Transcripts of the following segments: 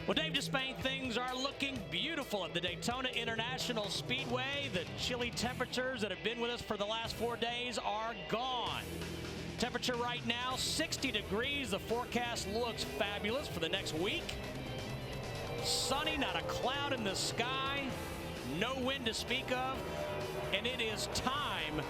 Well, Dave Despain, things are looking beautiful at the Daytona International Speedway. The chilly temperatures that have been with us for the last 4 days are gone. Temperature right now, 60 degrees. The forecast looks fabulous for the next week. Sunny, not a cloud in the sky, no wind to speak of, and it is time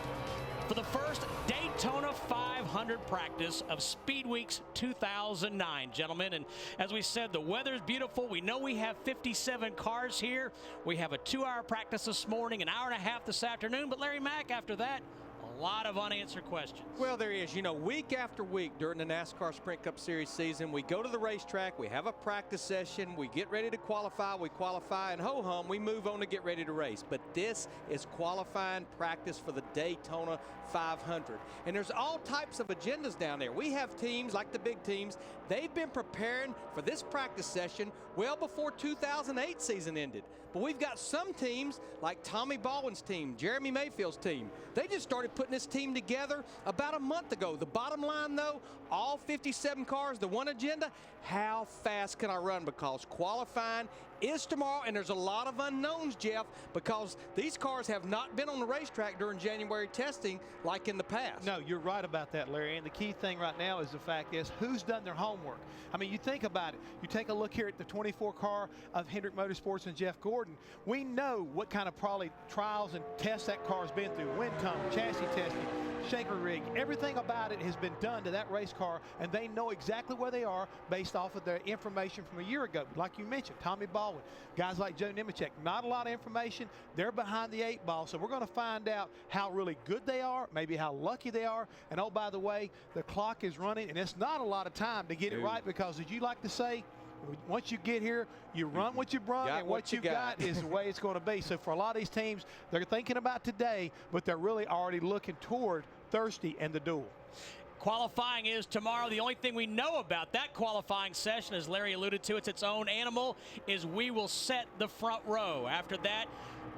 for the first Daytona 500 practice of Speed Weeks 2009, gentlemen. And as we said, the weather's beautiful. We know we have 57 cars here. We have a 2-hour practice this morning, an hour and a half this afternoon. But Larry Mack, after that, a lot of unanswered questions. Well, there is. You know, week after week during the NASCAR Sprint Cup Series season, we go to the racetrack, we have a practice session, we get ready to qualify, we qualify, and ho-hum, we move on to get ready to race. But this is qualifying practice for the Daytona 500. And there's all types of agendas down there. We have teams like the big teams. They've been preparing for this practice session well before 2008 season ended. But we've got some teams like Tommy Baldwin's team, Jeremy Mayfield's team. They just started putting this team together about a month ago. The bottom line, though, all 57 cars, the one agenda, how fast can I run? Because qualifying is tomorrow, and there's a lot of unknowns, Jeff, because these cars have not been on the racetrack during January testing like in the past. No, you're right about that, Larry. And the key thing right now is the fact is who's done their homework. I mean, you think about it. You take a look here at the 24 car of Hendrick Motorsports and Jeff Gordon. We know what kind of probably trials and tests that car's been through. Wind tunnel, chassis testing, shaker rig, everything about it has been done to that race car, and they know exactly where they are based off of their information from a year ago. Like you mentioned, Tommy Baldwin, guys like Joe Nemechek, not a lot of information. They're behind the 8 ball, so we're going to find out how really good they are, maybe how lucky they are. And oh, by the way, the clock is running, and it's not a lot of time to get it right, because as you like to say, once you get here, you run what you brung, and what you got is the way it's going to be. So for a lot of these teams, they're thinking about today, but they're really already looking toward Thursday and the duel. Qualifying is tomorrow. The only thing we know about that qualifying session, as Larry alluded to, it's its own animal, is we will set the front row. After that,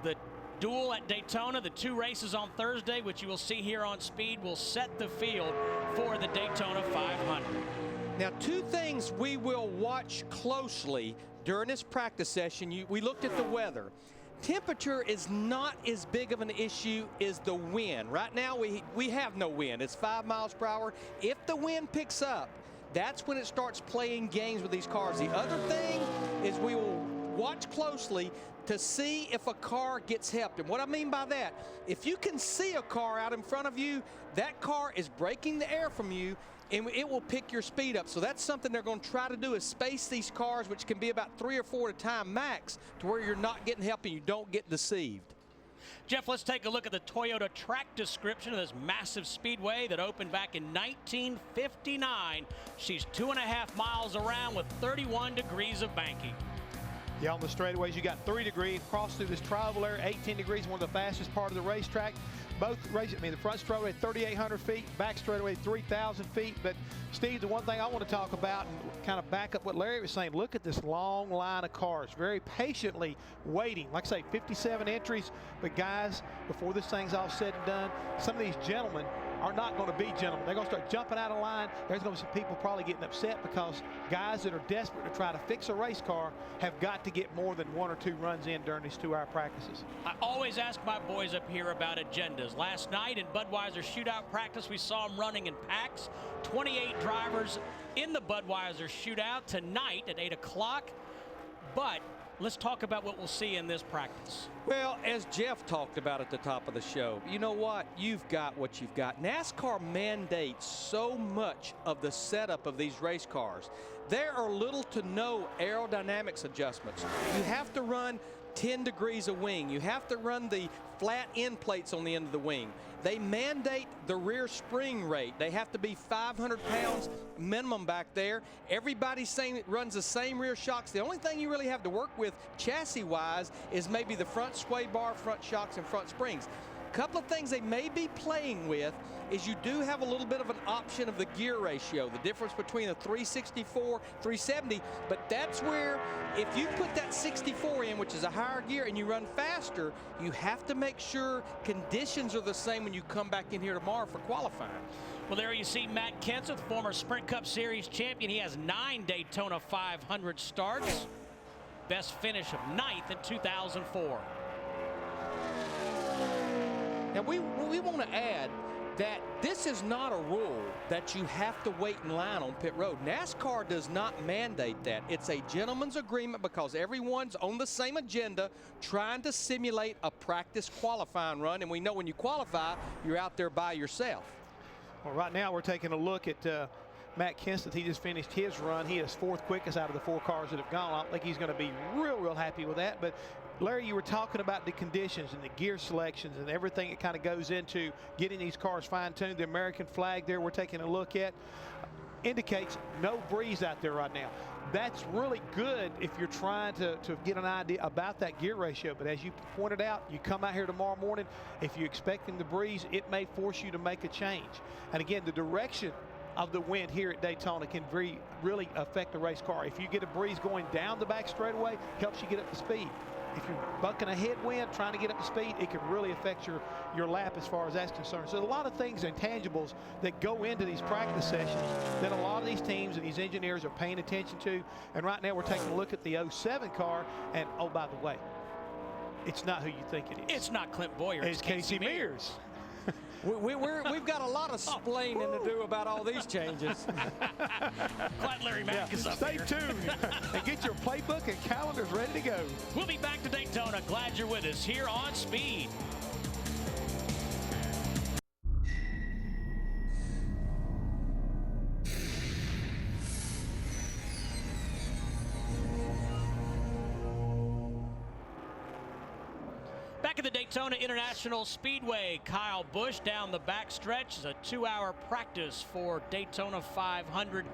the duel at Daytona, the 2 races on Thursday, which you will see here on Speed, will set the field for the Daytona 500. Now, 2 things we will watch closely during this practice session. We looked at the weather. Temperature is not as big of an issue as the wind. Right now, we have no wind. It's 5 miles per hour. If the wind picks up, that's when it starts playing games with these cars. The other thing is we will watch closely to see if a car gets helped. And what I mean by that, if you can see a car out in front of you, that car is breaking the air from you, and it will pick your speed up. So that's something they're going to try to do, is space these cars, which can be about 3 or 4 at a time max, to where you're not getting help and you don't get deceived. Jeff, let's take a look at the Toyota track description of this massive speedway that opened back in 1959. She's 2.5 miles around with 31 degrees of banking. Yeah, on the straightaways, you got 3 degrees. Cross through this trioval area, 18 degrees, one of the fastest part of the racetrack. Both races, the front straightaway 3,800 feet, back straightaway 3,000 feet. But Steve, the one thing I want to talk about and kind of back up what Larry was saying, look at this long line of cars, very patiently waiting. Like I say, 57 entries. But guys, before this thing's all said and done, some of these gentlemen are not going to be gentlemen. They're going to start jumping out of line. There's going to be some people probably getting upset because guys that are desperate to try to fix a race car have got to get more than 1 or 2 runs in during these 2-hour practices. I always ask my boys up here about agendas. Last night in Budweiser shootout practice, we saw them running in packs. 28 drivers in the Budweiser shootout tonight at 8 o'clock. But let's talk about what we'll see in this practice. Well, as Jeff talked about at the top of the show, you know what? You've got what you've got. NASCAR mandates so much of the setup of these race cars. There are little to no aerodynamics adjustments. You have to run 10 degrees of wing. You have to run the flat end plates on the end of the wing. They mandate the rear spring rate. They have to be 500 pounds minimum back there. Everybody's saying it runs the same rear shocks. The only thing you really have to work with chassis-wise is maybe the front sway bar, front shocks, and front springs. A couple of things they may be playing with is you do have a little bit of an option of the gear ratio, the difference between a 364, 370, but that's where if you put that 64 in, which is a higher gear, and you run faster, you have to make sure conditions are the same when you come back in here tomorrow for qualifying. Well, there you see Matt Kenseth, former Sprint Cup Series champion. He has 9 Daytona 500 starts. best finish of 9th in 2004. And we want to add that this is not a rule that you have to wait in line on pit road. NASCAR does not mandate that. It's a gentleman's agreement because everyone's on the same agenda trying to simulate a practice qualifying run. And we know when you qualify, you're out there by yourself. Well, right now we're taking a look at Matt Kenseth. He just finished his run. He is 4th quickest out of the 4 cars that have gone. I don't think he's going to be real happy with that. But Larry, you were talking about the conditions and the gear selections and everything that kind of goes into getting these cars fine-tuned. The American flag there we're taking a look at indicates no breeze out there right now. That's really good if you're trying to get an idea about that gear ratio. But as you pointed out, you come out here tomorrow morning, if you're expecting the breeze, it may force you to make a change. And again, the direction of the wind here at Daytona can really affect the race car. If you get a breeze going down the back straightaway, helps you get up to speed. If you're bucking a headwind, trying to get up to speed, it can really affect your lap as far as that's concerned. So a lot of things, intangibles, that go into these practice sessions that a lot of these teams and these engineers are paying attention to. And right now we're taking a look at the 07 car. And, oh, by the way, it's not who you think it is. It's not Clint Boyer. It's Casey Mears. We've got a lot of splaining to do about all these changes. Glad Larry Mack is up Stay here. tuned and get your playbook and calendars ready to go. We'll be back to Daytona. Glad you're with us here on Speed. Back at the Daytona International Speedway, Kyle Busch down the back stretch. Is a 2-hour practice for Daytona 500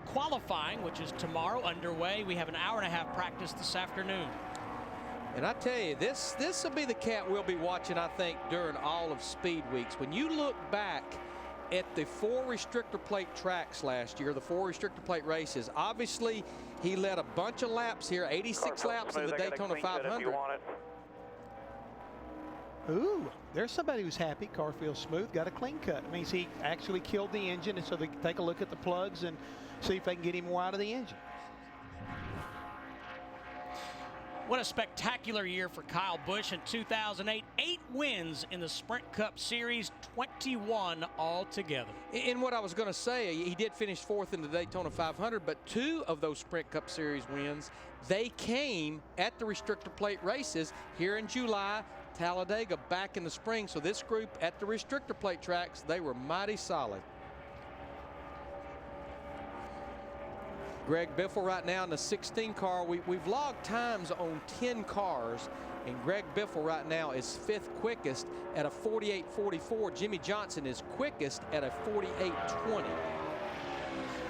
qualifying, which is tomorrow underway. We have an hour-and-a-half practice this afternoon. And I tell you, this will be the cat we'll be watching, I think, during all of Speed Weeks. When you look back at the 4 restrictor plate tracks last year, the 4 restrictor plate races, obviously he led a bunch of laps here, 86 laps in the Daytona 500. Ooh, there's somebody who's happy. Car feels smooth, got a clean cut. It means he actually killed the engine, and so they can take a look at the plugs and see if they can get any more out of the engine. What a spectacular year for Kyle Busch in 2008. 8 wins in the Sprint Cup Series, 21 altogether. And what I was going to say, he did finish 4th in the Daytona 500, but 2 of those Sprint Cup Series wins, they came at the restrictor plate races here in July, Talladega back in the spring. So this group at the restrictor plate tracks, they were mighty solid. Greg Biffle right now in the 16 car. We've logged times on 10 cars, and Greg Biffle right now is 5th quickest at a 48.44. Jimmie Johnson is quickest at a 48.20.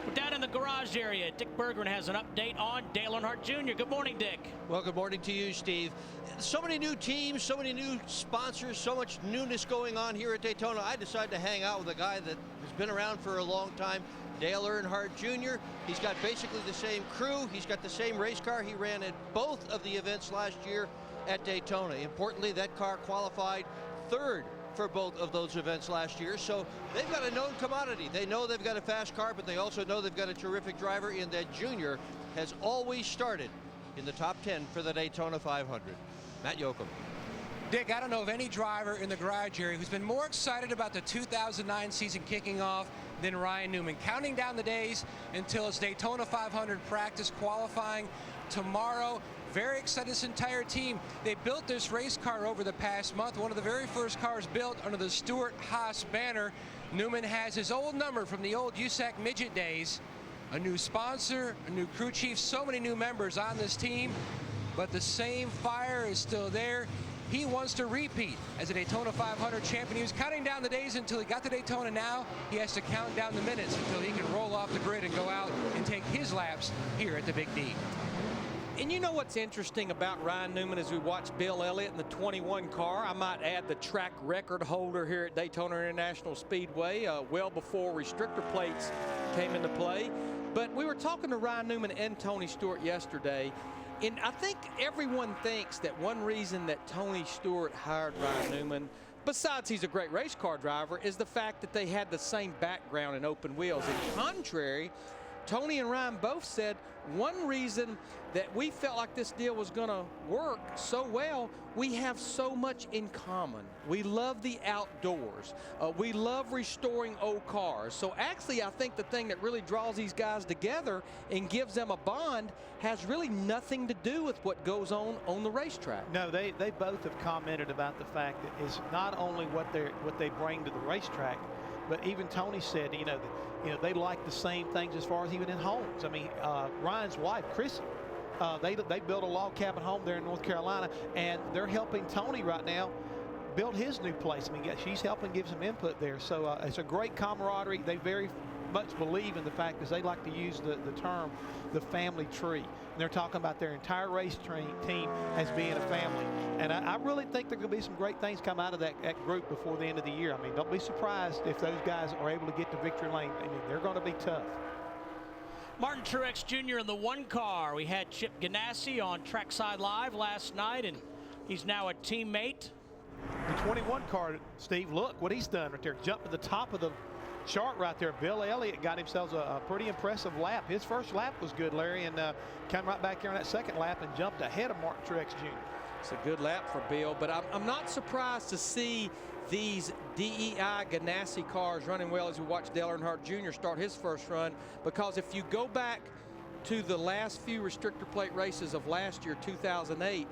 We're down in the garage area. Dick Berggren has an update on Dale Earnhardt Jr. Good morning, Dick. Well, good morning to you, Steve. So many new teams, so many new sponsors, so much newness going on here at Daytona. I decided to hang out with a guy that has been around for a long time, Dale Earnhardt Jr. He's got basically the same crew. He's got the same race car. He ran at both of the events last year at Daytona. Importantly, that car qualified 3rd for both of those events last year. So they've got a known commodity. They know they've got a fast car, but they also know they've got a terrific driver in that Junior has always started in the top 10 for the Daytona 500. Matt Yoakum. Dick, I don't know of any driver in the garage area who's been more excited about the 2009 season kicking off than Ryan Newman. Counting down the days until it's Daytona 500 practice qualifying tomorrow. Very excited, this entire team. They built this race car over the past month. One of the very first cars built under the Stewart Haas banner. Newman has his old number from the old USAC midget days. A new sponsor, a new crew chief, so many new members on this team, but the same fire is still there. He wants to repeat as a Daytona 500 champion. He was counting down the days until he got to Daytona. Now he has to count down the minutes until he can roll off the grid and go out and take his laps here at the Big D. And you know what's interesting about Ryan Newman as we watch Bill Elliott in the 21 car? I might add the track record holder here at Daytona International Speedway, well before restrictor plates came into play. But we were talking to Ryan Newman and Tony Stewart yesterday, and I think everyone thinks that one reason that Tony Stewart hired Ryan Newman, besides he's a great race car driver, is the fact that they had the same background in open wheels. And contrary Tony and Ryan both said one reason that we felt like this deal was going to work so well, we have so much in common. We love the outdoors. We love restoring old cars. So actually, I think the thing that really draws these guys together and gives them a bond has really nothing to do with what goes on the racetrack. No, they both have commented about the fact that it's not only what they bring to the racetrack, but even Tony said, you know, they like the same things as far as even in homes. I mean, Ryan's wife, Chrissy, they built a log cabin home there in North Carolina, and they're helping Tony right now build his new place. I mean, she's helping give some input there. So it's a great camaraderie. They very much believe in the fact, because they like to use the term, the family tree. And they're talking about their entire race team as being a family. And I really think there are going to be some great things come out of that group before the end of the year. I mean, don't be surprised if those guys are able to get to victory lane. I mean, they're going to be tough. Martin Truex Jr. in the 1 car. We had Chip Ganassi on Trackside Live last night, and he's now a teammate. The 21 car, Steve, look what he's done right there. Jumped to the top of the chart right there. Bill Elliott got himself a pretty impressive lap. His first lap was good, Larry, and came right back there on that second lap and jumped ahead of Martin Truex Jr. It's a good lap for Bill, but I'm not surprised to see these DEI Ganassi cars running well as we watch Dale Earnhardt Jr. start his first run, because if you go back to the last few restrictor plate races of last year, 2008,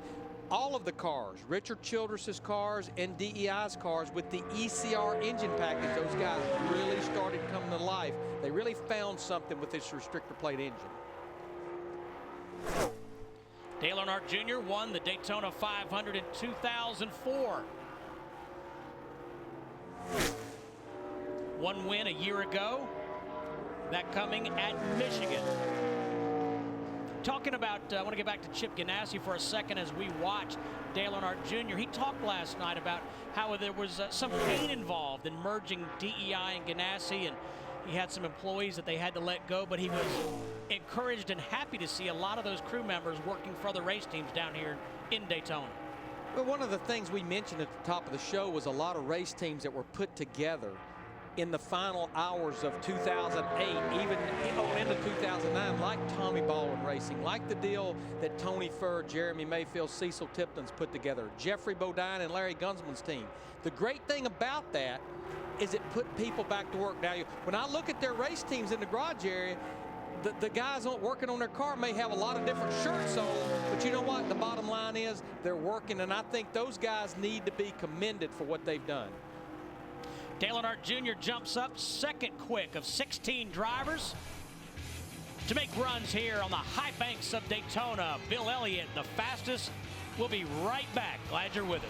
all of the cars, Richard Childress's cars and DEI's cars with the ECR engine package, those guys really started coming to life. They really found something with this restrictor plate engine. Dale Earnhardt Jr. won the Daytona 500 in 2004. One win a year ago, that coming at Michigan. Talking about, I want to get back to Chip Ganassi for a second as we watch Dale Earnhardt Jr. He talked last night about how there was some pain involved in merging DEI and Ganassi, and he had some employees that they had to let go, but he was encouraged and happy to see a lot of those crew members working for other race teams down here in Daytona. Well, one of the things we mentioned at the top of the show was a lot of race teams that were put together in the final hours of 2008, even into 2009, like Tommy Baldwin Racing, like the deal that Tony Furr, Jeremy Mayfield, Cecil Tipton's put together, Jeffrey Bodine and Larry Gunsman's team. The great thing about that is it put people back to work. Now, when I look at their race teams in the garage area, the guys working on their car may have a lot of different shirts on, but you know what? The bottom line is they're working, and I think those guys need to be commended for what they've done. Dale Earnhardt Jr. jumps up second quick of 16 drivers to make runs here on the high banks of Daytona. Bill Elliott, the fastest. We'll be right back. Glad you're with us.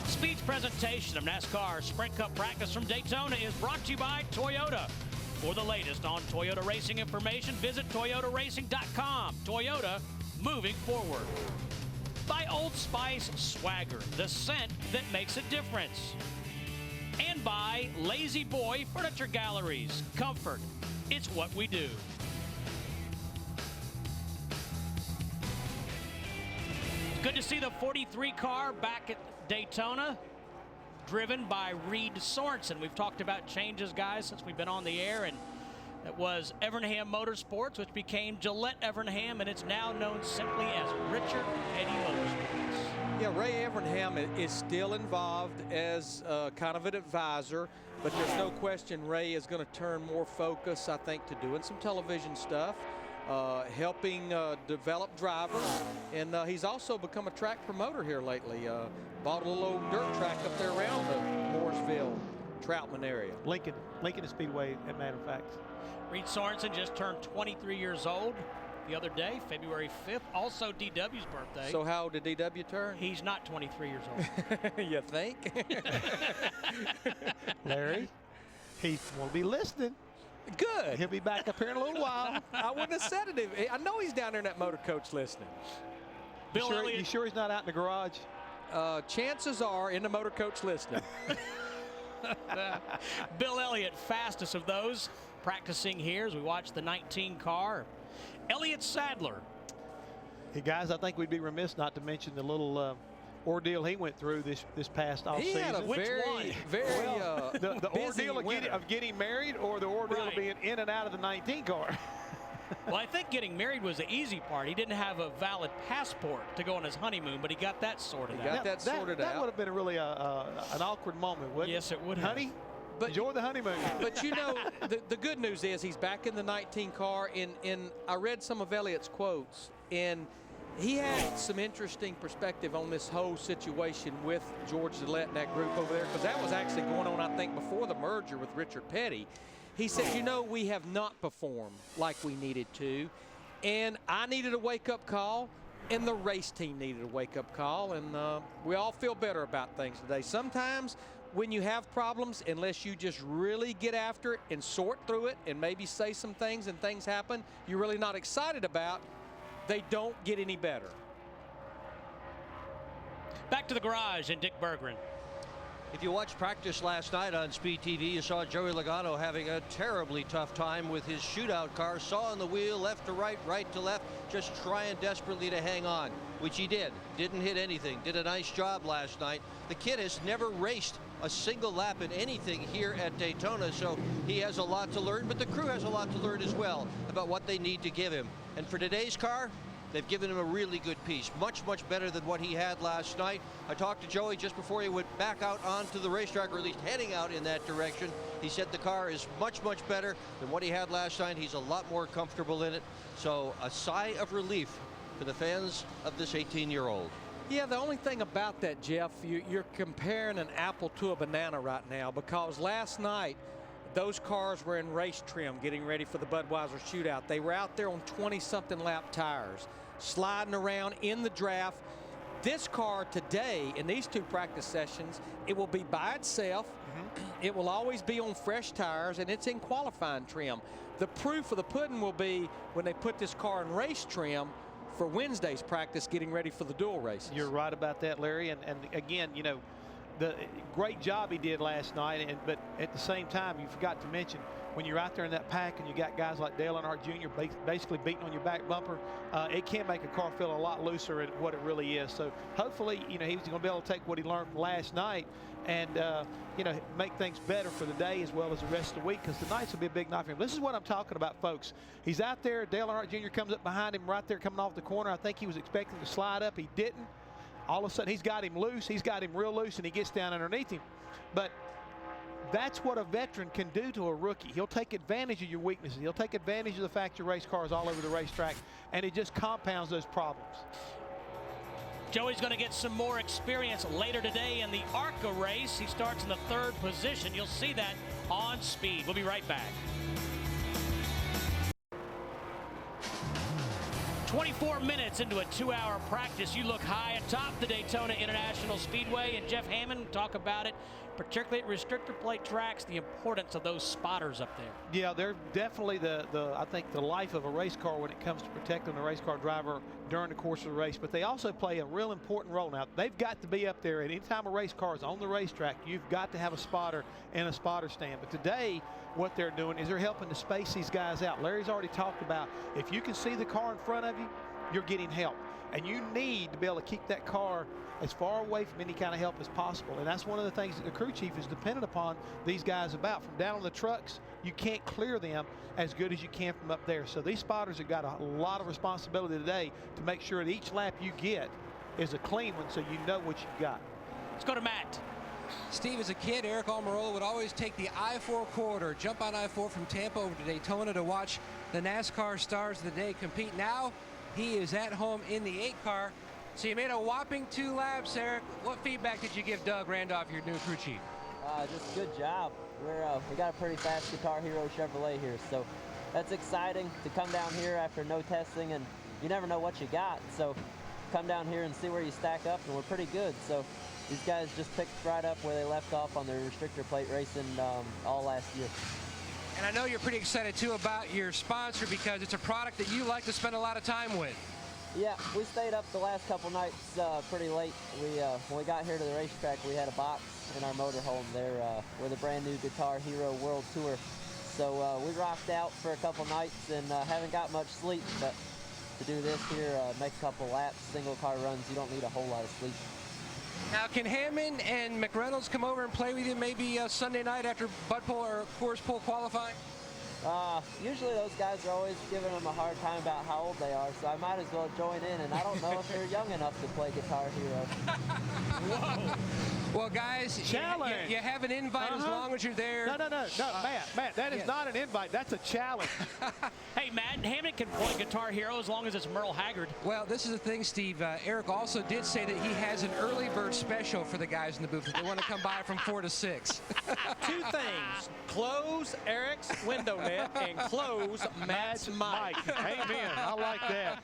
Speed's presentation of NASCAR Sprint Cup practice from Daytona is brought to you by Toyota. For the latest on Toyota racing information, visit toyotaracing.com. Toyota, moving forward. By Old Spice Swagger, the scent that makes a difference. And by Lazy Boy Furniture Galleries. Comfort, it's what we do. Good to see the 43 car back at Daytona, driven by Reed Sorensen. We've talked about changes, guys, since we've been on the air, and it was Evernham Motorsports, which became Gillette Evernham, and it's now known simply as Richard Petty Motorsports. Yeah, Ray Evernham is still involved as kind of an advisor, but there's no question Ray is going to turn more focus, I think, to doing some television stuff, helping develop drivers, and he's also become a track promoter here lately. Bought a little old dirt track up there around the Mooresville, Troutman area. Lincoln Speedway, as a matter of fact. Reed Sorensen just turned 23 years old the other day, February 5th, also DW's birthday. So how old did DW turn? He's not 23 years old. You think? Larry, he won't be listening. Good. He'll be back up here in a little while. I wouldn't have said it. I know he's down there in that motor coach listening. Bill Elliott. You sure he's not out in the garage? Chances are in the motor coach listening. Bill Elliott, fastest of those, practicing here as we watch the 19 car. Elliott Sadler. Hey guys, I think we'd be remiss not to mention the little ordeal he went through this past offseason. He had a very the busy ordeal of getting married, or the ordeal of being in and out of the 19 car. Well, I think getting married was the easy part. He didn't have a valid passport to go on his honeymoon, but he got that sorted out. That would have been really an awkward moment, wouldn't it? Yes, it would have. Honey, enjoy the honeymoon. But you know, the good news is he's back in the 19 car. And I read some of Elliott's quotes, and he had some interesting perspective on this whole situation with George Gillette and that group over there, because that was actually going on, I think, before the merger with Richard Petty. He said, you know, we have not performed like we needed to, and I needed a wake-up call, and the race team needed a wake-up call, and we all feel better about things today. Sometimes when you have problems, unless you just really get after it and sort through it and maybe say some things and things happen you're really not excited about, they don't get any better. Back to the garage and Dick Berggren. If you watched practice last night on Speed TV, you saw Joey Logano having a terribly tough time with his shootout car. Saw on the wheel, left to right, right to left, just trying desperately to hang on, which he did. Didn't hit anything. Did a nice job last night. The kid has never raced a single lap in anything here at Daytona, so he has a lot to learn, but the crew has a lot to learn as well about what they need to give him. And for today's car, they've given him a really good piece, much, much better than what he had last night. I talked to Joey just before he went back out onto the racetrack, or at least heading out in that direction. He said the car is much, much better than what he had last night. He's a lot more comfortable in it. So a sigh of relief for the fans of this 18-year-old. Yeah, the only thing about that, Jeff, you're comparing an apple to a banana right now, because last night those cars were in race trim getting ready for the Budweiser shootout. They were out there on 20-something lap tires, sliding around in the draft. This car today, in these two practice sessions, it will be by itself. It will always be on fresh tires, and it's in qualifying trim. The proof of the pudding will be when they put this car in race trim for Wednesday's practice, getting ready for the dual races. You're right about that, Larry. And again, you know, the great job he did last night, but at the same time, you forgot to mention, when you're out there in that pack and you got guys like Dale Earnhardt Jr. basically beating on your back bumper, it can make a car feel a lot looser than what it really is. So hopefully, you know, he's going to be able to take what he learned from last night and, you know, make things better for the day as well as the rest of the week, because the nights will be a big night for him. This is what I'm talking about, folks. He's out there. Dale Earnhardt Jr. comes up behind him right there coming off the corner. I think he was expecting to slide up. He didn't. All of a sudden, he's got him loose. He's got him real loose, and he gets down underneath him. But that's what a veteran can do to a rookie. He'll take advantage of your weaknesses. He'll take advantage of the fact your race car is all over the racetrack, and it just compounds those problems. Joey's going to get some more experience later today in the ARCA race. He starts in the 3rd position. You'll see that on Speed. We'll be right back. 24 minutes into a 2-hour practice. You look high atop the Daytona International Speedway, and Jeff Hammond talk about it, particularly at restrictor plate tracks, the importance of those spotters up there. Yeah, they're definitely I think the life of a race car when it comes to protecting the race car driver during the course of the race. But they also play a real important role. Now, they've got to be up there. At any time a race car is on the racetrack, you've got to have a spotter and a spotter stand. But today, what they're doing is they're helping to space these guys out. Larry's already talked about, if you can see the car in front of you, you're getting help. And you need to be able to keep that car as far away from any kind of help as possible. And that's one of the things that the crew chief is dependent upon these guys about. From down on the trucks, you can't clear them as good as you can from up there. So these spotters have got a lot of responsibility today to make sure that each lap you get is a clean one, so you know what you've got. Let's go to Matt. Steve, as a kid, Eric Almirola would always take the I-4 corridor, jump on I-4 from Tampa over to Daytona to watch the NASCAR stars of the day compete. Now he is at home in the 8 car. So you made a whopping 2 laps, Eric. What feedback did you give Doug Randolph, your new crew chief? Just good job. We got a pretty fast Guitar Hero Chevrolet here, so that's exciting to come down here after no testing, and you never know what you got. So come down here and see where you stack up, and we're pretty good. So these guys just picked right up where they left off on their restrictor plate racing all last year. And I know you're pretty excited too about your sponsor, because it's a product that you like to spend a lot of time with. Yeah, we stayed up the last couple nights pretty late. When we got here to the racetrack, we had a box in our motorhome there with a brand new Guitar Hero World Tour. So we rocked out for a couple nights and haven't got much sleep, but to do this here, make a couple laps, single car runs, you don't need a whole lot of sleep. Now, can Hammond and McReynolds come over and play with you maybe Sunday night after Bud Pole or Coors Pole qualifying? Usually those guys are always giving them a hard time about how old they are, so I might as well join in, and I don't know if they're young enough to play Guitar Hero. Whoa. Well, guys, you have an invite as long as you're there. No, Matt, that is not an invite. That's a challenge. Hey, Matt, Hammond can play Guitar Hero as long as it's Merle Haggard. Well, this is the thing, Steve. Eric also did say that he has an early bird special for the guys in the booth if they want to come by from 4 to 6. 2 things. Close Eric's window net and close Matt's mic. Amen. I like that.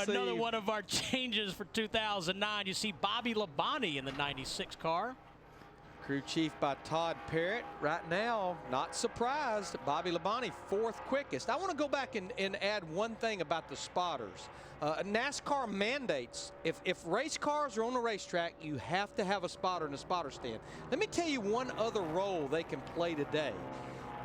Another one of our changes for 2009. You see Bobby Labonte in the 96 car. Crew chief by Todd Parrott. Right now, not surprised, Bobby Labonte 4th quickest. I want to go back and add one thing about the spotters. NASCAR mandates, if race cars are on the racetrack, you have to have a spotter in the spotter stand. Let me tell you one other role they can play today.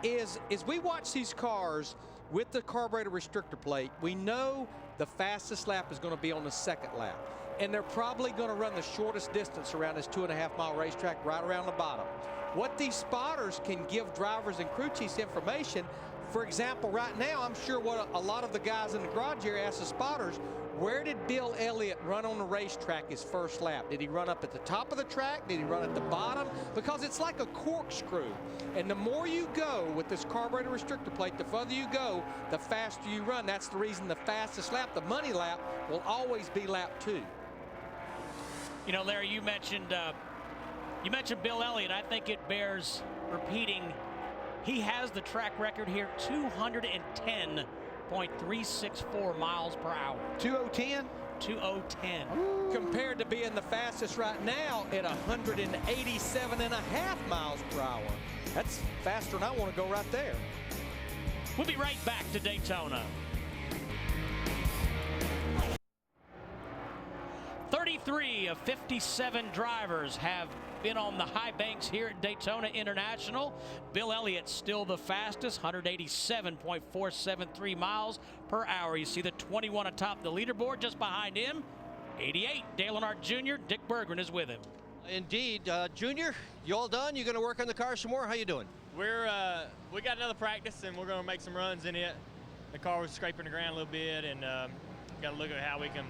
Is we watch these cars with the carburetor restrictor plate, we know the fastest lap is going to be on the 2nd lap. And they're probably going to run the shortest distance around this 2.5-mile racetrack right around the bottom. What these spotters can give drivers and crew chiefs information, for example, right now, I'm sure what a lot of the guys in the garage area ask the spotters, where did Bill Elliott run on the racetrack his first lap? Did he run up at the top of the track? Did he run at the bottom? Because it's like a corkscrew. And the more you go with this carburetor restrictor plate, the further you go, the faster you run. That's the reason the fastest lap, the money lap, will always be lap 2. You know, Larry, you mentioned Bill Elliott. I think it bears repeating. He has the track record here, 210.364 miles per hour. 2010? 2010. Compared to being the fastest right now at 187.5 miles per hour. That's faster than I want to go right there. We'll be right back to Daytona. 33 of 57 drivers have been on the high banks here at Daytona International. Bill Elliott still the fastest, 187.473 miles per hour. You see the 21 atop the leaderboard. Just behind him, 88, Dale Earnhardt Jr. Dick Berggren is with him. Indeed. Junior, you all done? You going to work on the car some more? How you doing? We got another practice, and we're going to make some runs in it. The car was scraping the ground a little bit, and got to look at how we can,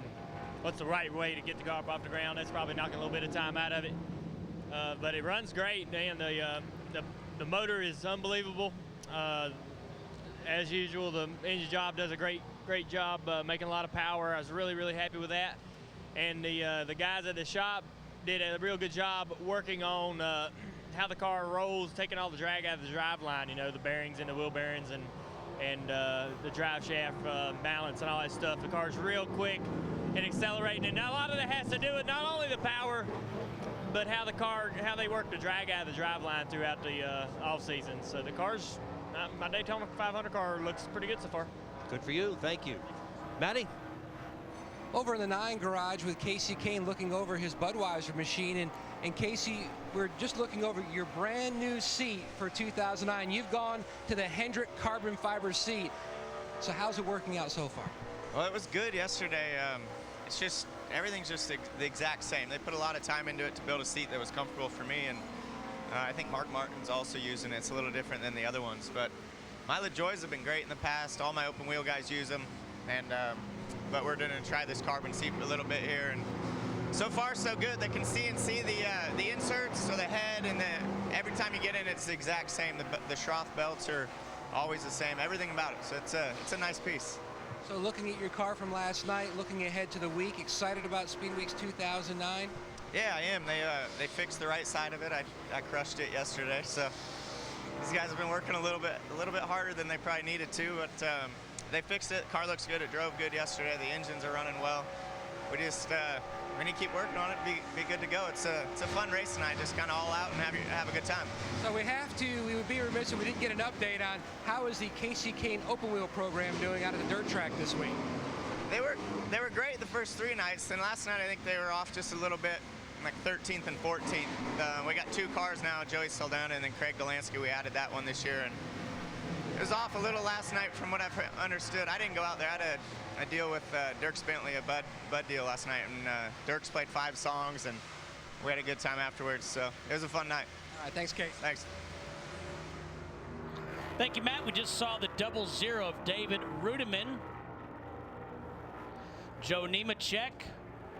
what's the right way to get the car up off the ground. That's probably knocking a little bit of time out of it. But it runs great, and the motor is unbelievable. As usual, the engine job does a great job making a lot of power. I was really happy with that. And the guys at the shop did a real good job working on how the car rolls, taking all the drag out of the drive line, you know, the bearings and the wheel bearings and the drive shaft balance and all that stuff. The car's real quick and accelerating, and a lot of that has to do with not only the power, but how they work the drag out of the drive line throughout the off season. So the car's, my Daytona 500 car looks pretty good so far. Good for you. Thank you. Matty? Over in the 9 garage with Kasey Kahne looking over his Budweiser machine. And Kasey, we're just looking over your brand new seat for 2009. You've gone to the Hendrick carbon fiber seat. So how's it working out so far? Well, it was good yesterday. It's just, everything's just the exact same. They put a lot of time into it to build a seat that was comfortable for me, and I think Mark Martin's also using it. It's a little different than the other ones, but my LaJoys have been great in the past. All my open wheel guys use them, and but we're going to try this carbon seat a little bit here, and so far so good. They can see the inserts, so the head, and every time you get in, it's the exact same. The Schroth belts are always the same. Everything about it. So it's a nice piece. So looking at your car from last night, looking ahead to the week, excited about Speedweeks 2009? Yeah, I am. They fixed the right side of it. I crushed it yesterday. So these guys have been working a little bit harder than they probably needed to, but they fixed it. The car looks good. It drove good yesterday. The engines are running well. We just we need to keep working on it. Be good to go. It's a fun race tonight. Just kind of all out and have a good time. So we would be remiss if we didn't get an update on how is the Kasey Kahne open wheel program doing out of the dirt track this week. They were great the first 3 nights, and last night I think they were off just a little bit, like 13th and 14th. We got 2 cars now, Joey Saldana and then Craig Delansky. We added that one this year, and It was off a little last night from what I've understood. I didn't go out there. I had a deal with Dirks Bentley, a Bud deal last night, and Dirks played 5 songs, and we had a good time afterwards, so it was a fun night. All right, thanks, Case. Thanks. Thank you, Matt. We just saw the 0-0 of David Rudiman. Joe Nemechek,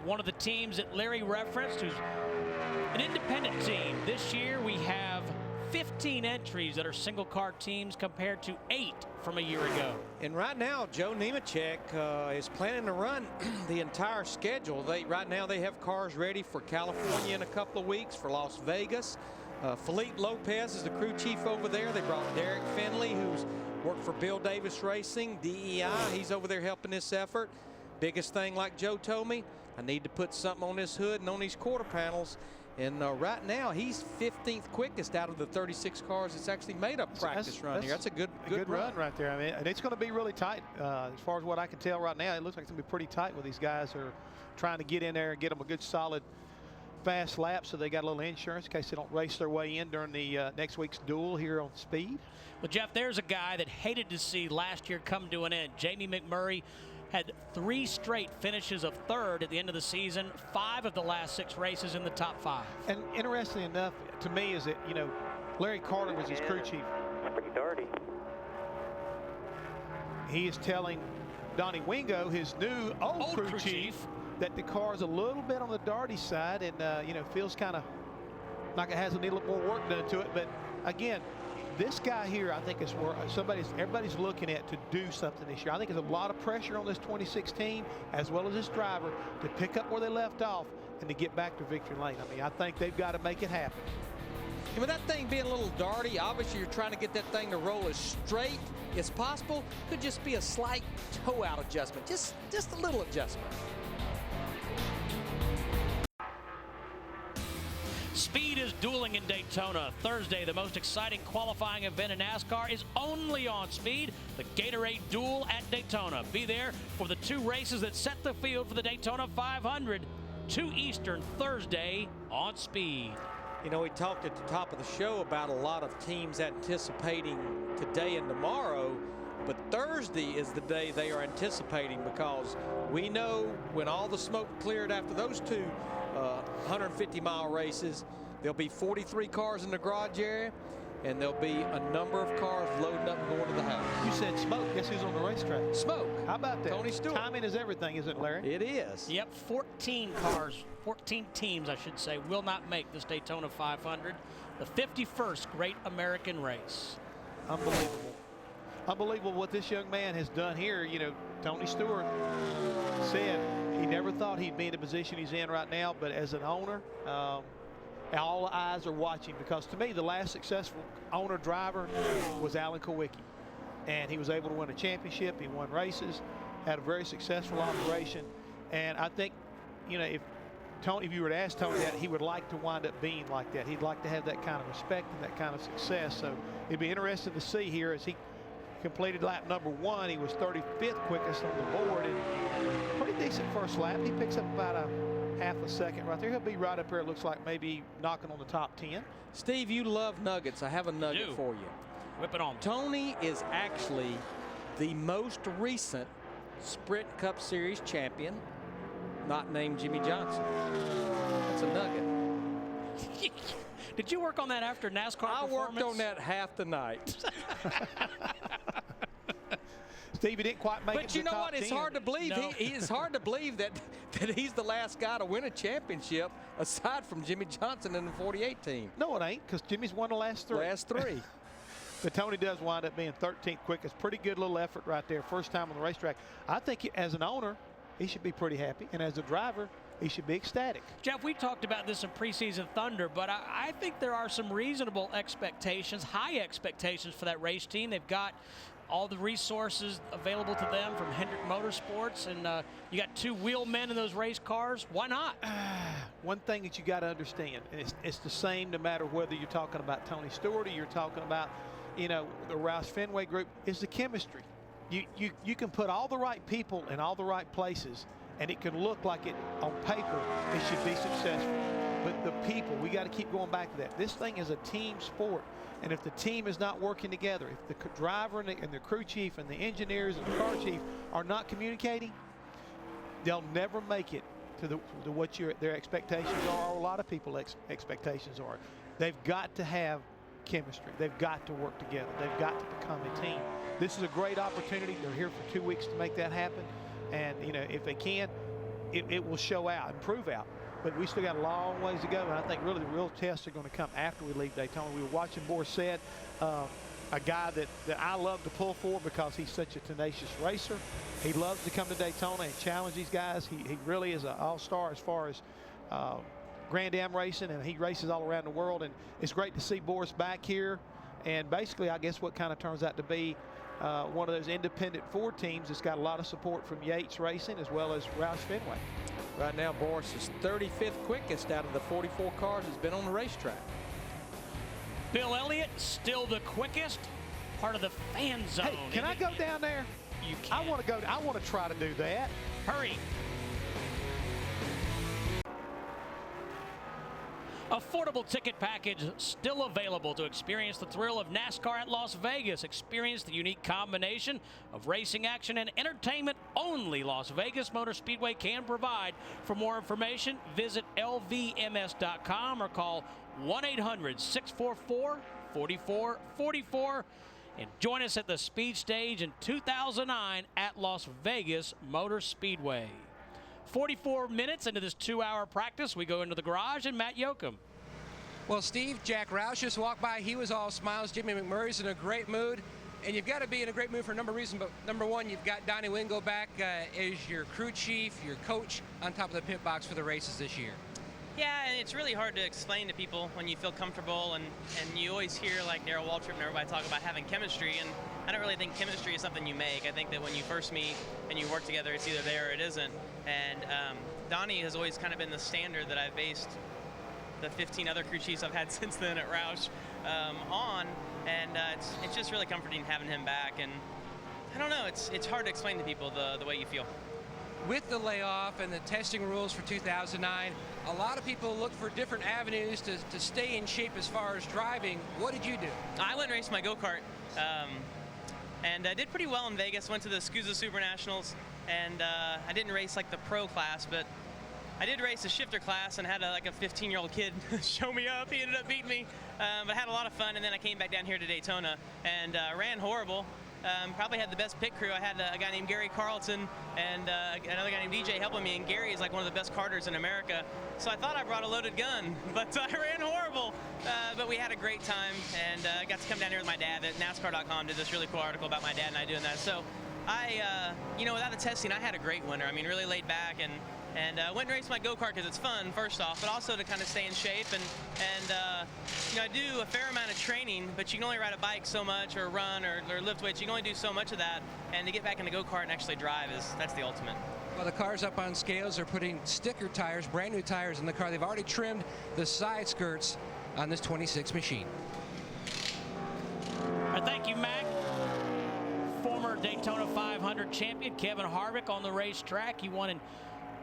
one of the teams that Larry referenced, who's an independent team. This year we have 15 entries that are single car teams compared to 8 from a year ago. And right now, Joe Nemechek is planning to run the entire schedule. Right now they have cars ready for California in a couple of weeks, for Las Vegas. Felipe Lopez is the crew chief over there. They brought Derek Finley, who's worked for Bill Davis Racing, DEI. He's over there helping this effort. Biggest thing, like Joe told me, I need to put something on this hood and on these quarter panels. And right now, he's 15th quickest out of the 36 cars that's actually made a practice run here. That's a good run right there. I mean, and it's going to be really tight. As far as what I can tell right now, it looks like it's going to be pretty tight with these guys who are trying to get in there and get them a good, solid, fast lap, so they got a little insurance in case they don't race their way in during the next week's duel here on Speed. Well, Jeff, there's a guy that hated to see last year come to an end. Jamie McMurray had 3 straight finishes of 3rd at the end of the season, 5 of the last 6 races in the top 5. And interestingly enough, to me, is that, you know, Larry Carter was his crew chief. Pretty dirty. He is telling Donnie Wingo, his new old crew chief, that the car is a little bit on the darty side, and you know, feels kind of like it has a little more work done to it. But again, this guy here, I think, is where everybody's looking at to do something this year. I think there's a lot of pressure on this 2016, as well as this driver, to pick up where they left off and to get back to victory lane. I mean, I think they've got to make it happen. And with that thing being a little darty, obviously you're trying to get that thing to roll as straight as possible. Could just be a slight toe out adjustment, just a little adjustment. Speed is dueling in Daytona. Thursday, the most exciting qualifying event in NASCAR is only on Speed, the Gatorade Duel at Daytona. Be there for the 2 races that set the field for the Daytona 500, 2 Eastern, Thursday on Speed. You know, we talked at the top of the show about a lot of teams anticipating today and tomorrow, but Thursday is the day they are anticipating, because we know when all the smoke cleared after those 2 150-mile races, there'll be 43 cars in the garage area, and there'll be a number of cars loading up and going to the house. You said smoke. Guess who's on the racetrack? Smoke. How about that? Tony Stewart. Timing is everything, isn't it, Larry? It is. Yep, 14 cars, 14 teams, I should say, will not make this Daytona 500, the 51st Great American Race. Unbelievable. Unbelievable what this young man has done here. You know, Tony Stewart said he never thought he'd be in the position he's in right now, but as an owner, all eyes are watching, because to me, the last successful owner-driver was Alan Kowicki. And he was able to win a championship. He won races, had a very successful operation. And I think, you know, if you were to ask Tony that, he would like to wind up being like that. He'd like to have that kind of respect and that kind of success. So it'd be interesting to see here as he completed lap number 1. He was 35th quickest on the board, and pretty decent first lap. He picks up about a half a second right there. He'll be right up here, it looks like, maybe knocking on the top 10. Steve, you love nuggets. I have a nugget for you. Whip it on. Tony is actually the most recent Sprint Cup Series champion, not named Jimmie Johnson. That's a nugget. Did you work on that after NASCAR performance? I worked on that half the night. Steve, he didn't quite make it to the top 10. But you know what? It's hard to believe. No. It's hard to believe that he's the last guy to win a championship aside from Jimmie Johnson in the 48 team. No, it ain't, because Jimmie's won the last 3. Last 3. But Tony does wind up being 13th quickest. Pretty good little effort right there. First time on the racetrack. I think as an owner, he should be pretty happy. And as a driver, he should be ecstatic. Jeff, we talked about this in preseason Thunder, but I think there are some reasonable expectations, high expectations for that race team. They've got all the resources available to them from Hendrick Motorsports, and you got 2 wheel men in those race cars. Why not? One thing that you got to understand, and it's the same no matter whether you're talking about Tony Stewart or you're talking about, you know, the Roush Fenway group, is the chemistry. You can put all the right people in all the right places, and it can look like it on paper it should be successful. but the people, we got to keep going back to that. This thing is a team sport. And if the team is not working together, if the driver and the crew chief and the engineers and the car chief are not communicating, they'll never make it to what their expectations are, or a lot of people's expectations are. They've got to have chemistry. They've got to work together. They've got to become a team. This is a great opportunity. They're here for 2 weeks to make that happen. And, you know, if they can, it will show out and prove out. But we still got a long ways to go. And I think really the real tests are going to come after we leave Daytona. We were watching Borsett, a guy that I love to pull for because he's such a tenacious racer. He loves to come to Daytona and challenge these guys. He really is an all-star as far as Grand Am racing, and he races all around the world. And it's great to see Boris back here. And basically, I guess what kind of turns out to be one of those independent Ford teams that's got a lot of support from Yates Racing as well as Roush Fenway. Right now, Boris is 35th quickest out of the 44 cars that's been on the racetrack. Bill Elliott still the quickest, part of the fan zone. Hey, can I go down there? You can. I want to go. I want to try to do that. Hurry. Affordable ticket package still available to experience the thrill of NASCAR at Las Vegas. Experience the unique combination of racing action and entertainment only Las Vegas Motor Speedway can provide. For more information, visit lvms.com or call 1-800-644-4444 and join us at the Speed Stage in 2009 at Las Vegas Motor Speedway. 44 minutes into this 2-hour practice, we go into the garage, and Matt Yoakum. Well, Steve, Jack Roush just walked by. He was all smiles. Jimmy McMurray's in a great mood. And you've got to be in a great mood for a number of reasons. But number one, you've got Donnie Wingo back as your crew chief, your coach, on top of the pit box for the races this year. Yeah, and it's really hard to explain to people when you feel comfortable, and you always hear like Darrell Waltrip and everybody talk about having chemistry, and I don't really think chemistry is something you make. I think that when you first meet and you work together, it's either there or it isn't. And Donnie has always kind of been the standard that I've based the 15 other crew chiefs I've had since then at Roush on, and it's just really comforting having him back. And I don't know, it's hard to explain to people the way you feel. With the layoff and the testing rules for 2009, a lot of people look for different avenues to stay in shape as far as driving. What did you do? I went and raced my go-kart, and I did pretty well in Vegas. Went to the SCUSA Super Nationals, and I didn't race like the pro class, but I did race a shifter class and had like a 15-year-old kid show me up. He ended up beating me, but had a lot of fun. And then I came back down here to Daytona and ran horrible. Probably had the best pit crew. I had a guy named Gary Carlton and another guy named DJ helping me, and Gary is like one of the best karters in America. So I thought I brought a loaded gun, but I ran horrible. But we had a great time, and I got to come down here with my dad. NASCAR.com did this really cool article about my dad and I doing that. So you know, without the testing, I had a great winter. I mean, really laid back, and went and raced my go-kart because it's fun, first off, but also to kind of stay in shape. And you know, I do a fair amount of training, but you can only ride a bike so much, or run, or lift weights. You can only do so much of that, and to get back in the go-kart and actually drive that's the ultimate. Well, the car's up on scales. They're putting sticker tires, brand new tires in the car. They've already trimmed the side skirts on this 26 machine. Thank you, Mac. Former Daytona 500 champion Kevin Harvick on the racetrack. He won in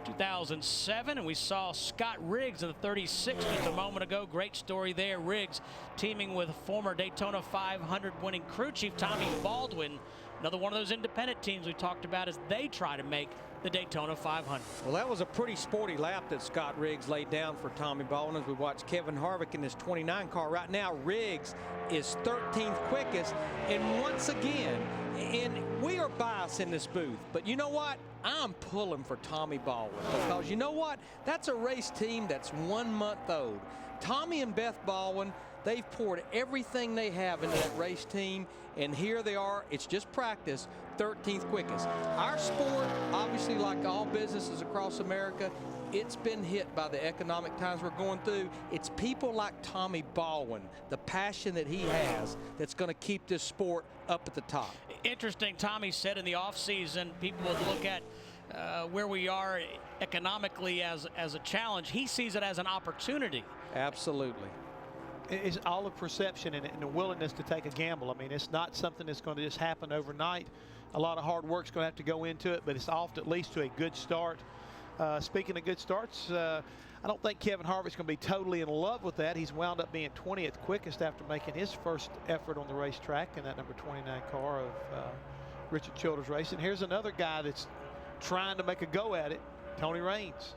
2007, and we saw Scott Riggs in the 36 just a moment ago. Great story there. Riggs teaming with former Daytona 500 winning crew chief Tommy Baldwin, another one of those independent teams we talked about as they try to make the Daytona 500. Well, that was a pretty sporty lap that Scott Riggs laid down for Tommy Baldwin as we watched Kevin Harvick in his 29 car. Right now, Riggs is 13th quickest, and once again, and we are biased in this booth, but you know what? I'm pulling for Tommy Baldwin because you know what? That's a race team that's 1 month old. Tommy and Beth Baldwin, they've poured everything they have into that race team, and here they are. It's just practice, 13th quickest. Our sport, obviously like all businesses across America, it's been hit by the economic times we're going through. It's people like Tommy Baldwin, the passion that he has, that's going to keep this sport up at the top. Interesting. Tommy said in the offseason people would look at where we are economically as a challenge. He sees it as an opportunity. Absolutely. It's all a perception and a willingness to take a gamble. I mean, it's not something that's going to just happen overnight. A lot of hard work's going to have to go into it, but it's off at least to a good start. Speaking of good starts, I don't think Kevin Harvick's going to be totally in love with that. He's wound up being 20th quickest after making his first effort on the racetrack in that number 29 car of Richard Childers Racing. Here's another guy that's trying to make a go at it, Tony Raines.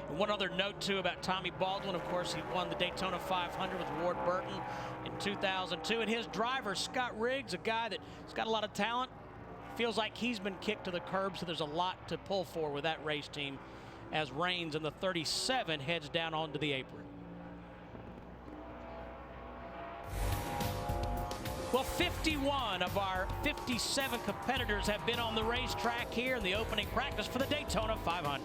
And one other note, too, about Tommy Baldwin. Of course, he won the Daytona 500 with Ward Burton in 2002. And his driver, Scott Riggs, a guy that's got a lot of talent, feels like he's been kicked to the curb, so there's a lot to pull for with that race team as Raines in the 37 heads down onto the apron. Well, 51 of our 57 competitors have been on the racetrack here in the opening practice for the Daytona 500.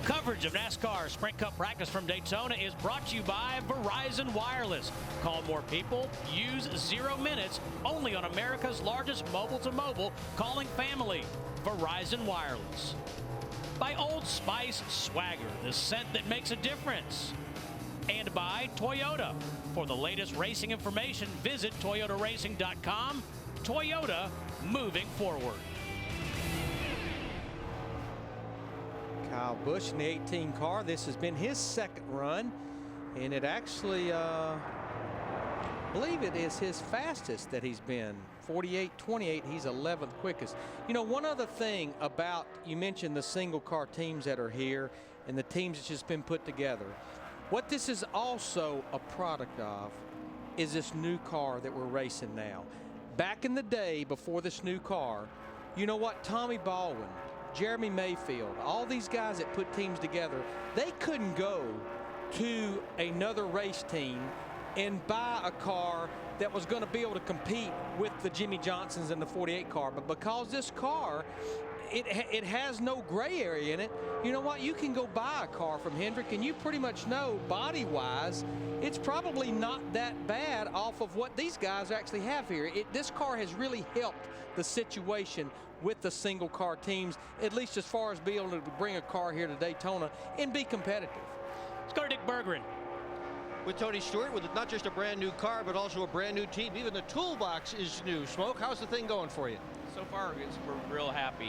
Coverage of NASCAR Sprint Cup practice from Daytona is brought to you by Verizon Wireless. Call more people, use 0 minutes, only on America's largest mobile-to-mobile calling family, Verizon Wireless. By Old Spice Swagger, the scent that makes a difference. And by Toyota. For the latest racing information, visit toyotaracing.com. Toyota, moving forward. Kyle Busch in the 18 car. This has been his second run, and it actually, I believe it is his fastest that he's been. 48.28, he's 11th quickest. You know, one other thing about, you mentioned the single car teams that are here and the teams that's just been put together. What this is also a product of is this new car that we're racing now. Back in the day before this new car, you know what, Tommy Baldwin, Jeremy Mayfield, all these guys that put teams together, they couldn't go to another race team and buy a car that was going to be able to compete with the Jimmie Johnsons in the 48 car. But because this car, it has no gray area in it, you know what, you can go buy a car from Hendrick and you pretty much know body-wise it's probably not that bad off of what these guys actually have here. This car has really helped the situation with the single car teams, at least as far as being able to bring a car here to Daytona and be competitive. Let's go to Dick Berggren. With Tony Stewart, with not just a brand new car, but also a brand new team. Even the toolbox is new. Smoke, how's the thing going for you? So far, we're real happy.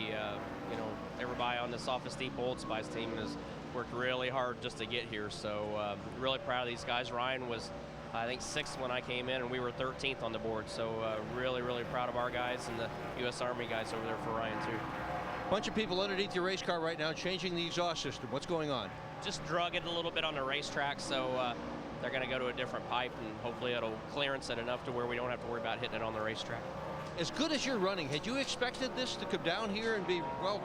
You know, everybody on this Office Depot Old Spice team has worked really hard just to get here. So really proud of these guys. Ryan was, I think, 6th when I came in, and we were 13th on the board. So really, really proud of our guys and the U.S. Army guys over there for Ryan, too. Bunch of people underneath your race car right now changing the exhaust system. What's going on? Just drug it a little bit on the racetrack, so they're going to go to a different pipe, and hopefully it'll clearance it enough to where we don't have to worry about hitting it on the racetrack. As good as you're running, had you expected this to come down here and be, well,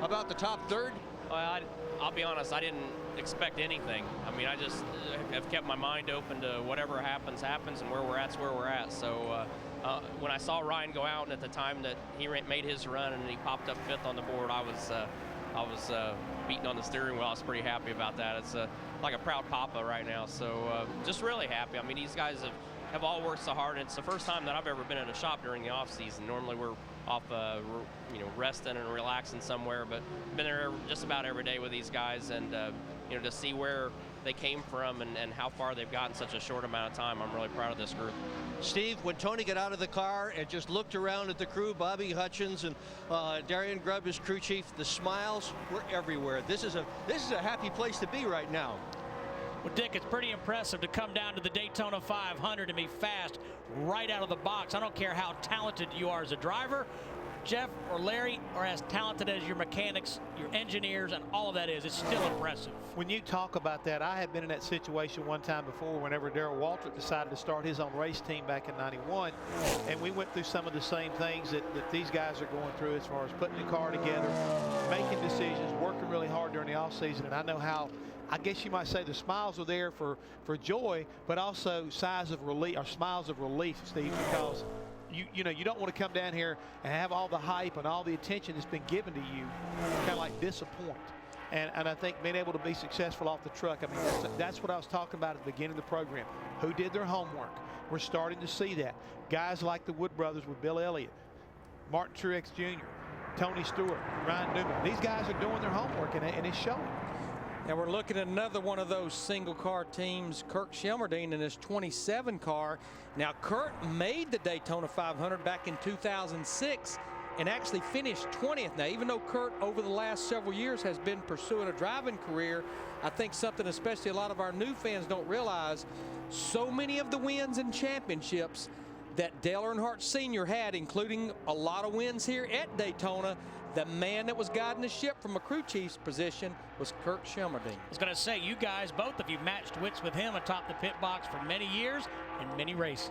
about the top third? Well, I'll be honest, I didn't expect anything. I mean, I just have kept my mind open to whatever happens, and where we're at's where we're at. So when I saw Ryan go out, and at the time that he made his run and he popped up 5th on the board, I was beating on the steering wheel. I was pretty happy about that. It's like a proud papa right now. So just really happy. I mean, these guys have all worked so hard. And it's the first time that I've ever been at a shop during the off season. Normally we're off, you know, resting and relaxing somewhere, but been there just about every day with these guys, and you know, to see where they came from and how far they've gotten in such a short amount of time, I'm really proud of this group. Steve, when Tony got out of the car and just looked around at the crew, Bobby Hutchins and Darian Grubb, his crew chief, the smiles were everywhere. This is a happy place to be right now. Well, Dick, it's pretty impressive to come down to the Daytona 500 and be fast right out of the box. I don't care how talented you are as a driver. Jeff or Larry are as talented as your mechanics, your engineers, and all of that is. It's still impressive. When you talk about that, I had been in that situation one time before whenever Darrell Waltrip decided to start his own race team back in '91. And we went through some of the same things that these guys are going through as far as putting the car together, making decisions, working really hard during the offseason. And I know how, I guess you might say, the smiles are there for joy, but also sighs of relief, or smiles of relief, Steve, because you know, you don't want to come down here and have all the hype and all the attention that's been given to you kind of like disappoint. And I think being able to be successful off the truck, I mean, that's what I was talking about at the beginning of the program. Who did their homework? We're starting to see that. Guys like the Wood brothers with Bill Elliott, Martin Truex Jr., Tony Stewart, Ryan Newman. These guys are doing their homework, and it's showing. And we're looking at another one of those single car teams, Kirk Shelmerdine in his 27 car. Now, Kurt made the Daytona 500 back in 2006 and actually finished 20th. Now, even though Kurt over the last several years has been pursuing a driving career, I think something especially a lot of our new fans don't realize, so many of the wins and championships that Dale Earnhardt Sr. had, including a lot of wins here at Daytona, the man that was guiding the ship from a crew chief's position was Kurt Shelmerdine. I was going to say, you guys, both of you, matched wits with him atop the pit box for many years and many races.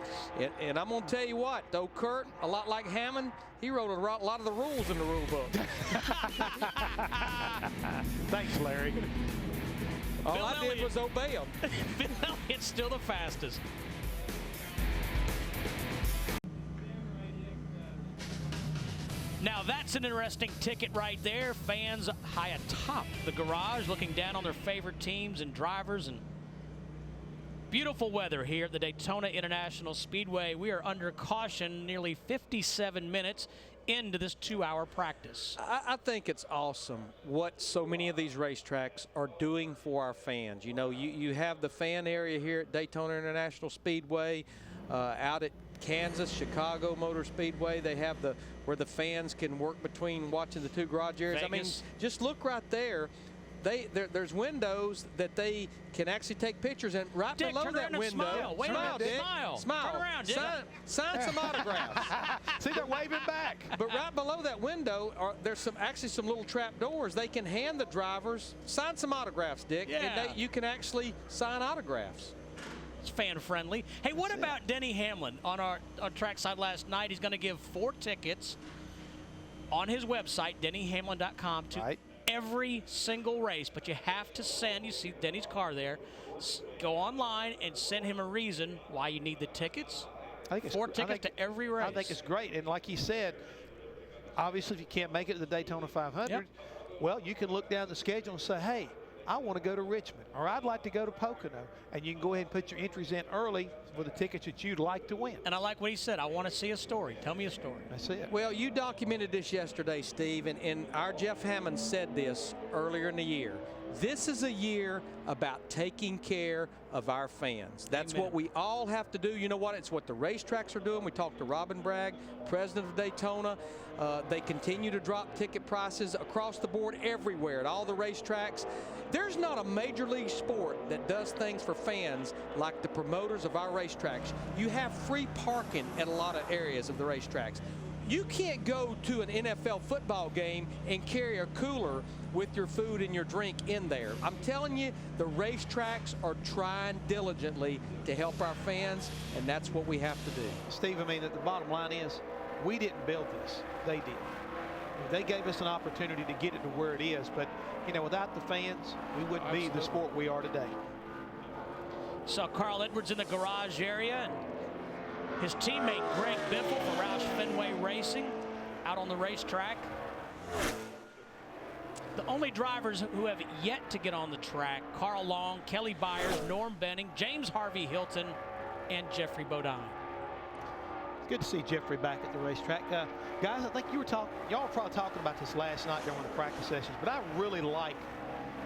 And I'm going to tell you what, though, Kurt, a lot like Hammond, he wrote a lot of the rules in the rule book. Thanks, Larry. All I did was obey him. Bill Elliott's still the fastest. Now that's an interesting ticket right there. Fans high atop the garage looking down on their favorite teams and drivers. And beautiful weather here at the Daytona International Speedway. We are under caution nearly 57 minutes into this 2-hour practice. I think it's awesome what so many of these racetracks are doing for our fans. You know, you have the fan area here at Daytona International Speedway, out at Kansas, Chicago Motor Speedway. They have where the fans can work between watching the two garage areas. Vegas. I mean, just look right there. There's windows that they can actually take pictures, and right Dick, below turn that around and window, smile. Wait a minute, Dick. smile. Smile. Turn around, Dick. Sign some autographs. See, they're waving back. But right below that window, there's actually some little trap doors. They can hand the drivers, sign some autographs, Dick. Yeah. And you can actually sign autographs. It's fan friendly. Hey, what about Denny Hamlin on our trackside last night? He's going to give 4 tickets on his website, dennyhamlin.com, to every single race. But you have to send, you see Denny's car there, go online and send him a reason why you need the tickets. I think 4 tickets to every race. I think it's great. And like he said, obviously if you can't make it to the Daytona 500, well, you can look down the schedule and say, hey, I want to go to Richmond, or I'd like to go to Pocono, and you can go ahead and put your entries in early for the tickets that you'd like to win. And I like what he said. I want to see a story. Tell me a story. That's it. Well, you documented this yesterday, Steve, and our Jeff Hammond said this earlier in the year. This is a year about taking care of our fans. That's what we all have to do. You know what? It's what the racetracks are doing. We talked to Robin Bragg, president of Daytona. They continue to drop ticket prices across the board everywhere at all the racetracks. There's not a major league sport that does things for fans like the promoters of our racetracks. You have free parking at a lot of areas of the racetracks. You can't go to an NFL football game and carry a cooler with your food and your drink in there. I'm telling you, the racetracks are trying diligently to help our fans, and that's what we have to do. Steve, I mean, the bottom line is we didn't build this. They did. They gave us an opportunity to get it to where it is, but, you know, without the fans, we wouldn't be the sport we are today. Saw Carl Edwards in the garage area, and his teammate Greg Biffle for Roush Fenway Racing out on the racetrack. The only drivers who have yet to get on the track, Carl Long, Kelly Byers, Norm Benning, James Harvey Hilton, and Jeffrey Bodine. It's good to see Jeffrey back at the racetrack. Guys, I think y'all were probably talking about this last night during the practice sessions, but I really like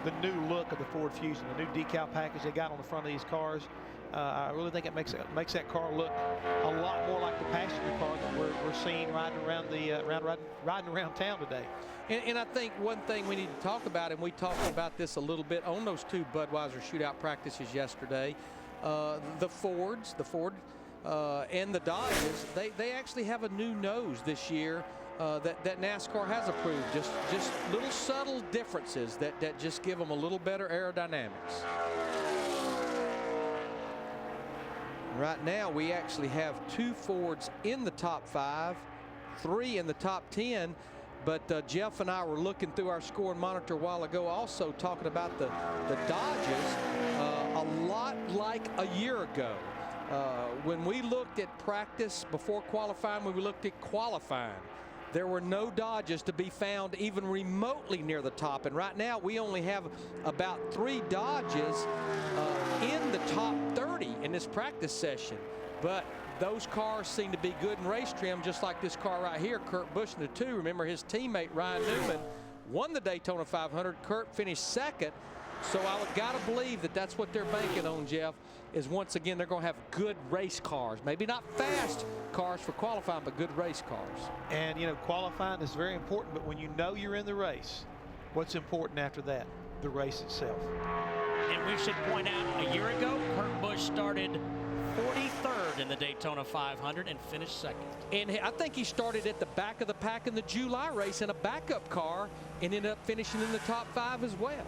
the new look of the Ford Fusion, the new decal package they got on the front of these cars. I really think it makes that car look a lot more like the passenger car that we're seeing riding around town today. And I think one thing we need to talk about, and we talked about this a little bit on those 2 Budweiser shootout practices yesterday, the Ford and the Dodges, they actually have a new nose this year that NASCAR has approved. Just little subtle differences that just give them a little better aerodynamics. Right now, we actually have 2 Fords in the top 5, 3 in the top 10. But Jeff and I were looking through our scoring monitor a while ago, also talking about the Dodges, a lot like a year ago. When we looked at practice before qualifying, when we looked at qualifying, there were no Dodges to be found even remotely near the top. And right now, we only have about 3 Dodges in the top 30 in this practice session. But those cars seem to be good in race trim, just like this car right here, Kurt Busch in the 2. Remember, his teammate Ryan Newman won the Daytona 500. Kurt finished second. So I would gotta believe that that's what they're banking on, Jeff, is once again they're going to have good race cars. Maybe not fast cars for qualifying, but good race cars. And, you know, qualifying is very important, but when you know you're in the race, what's important after that? The race itself. And we should point out, a year ago, Kurt Busch started 43rd in the Daytona 500 and finished second. And I think he started at the back of the pack in the July race in a backup car and ended up finishing in the top 5 as well.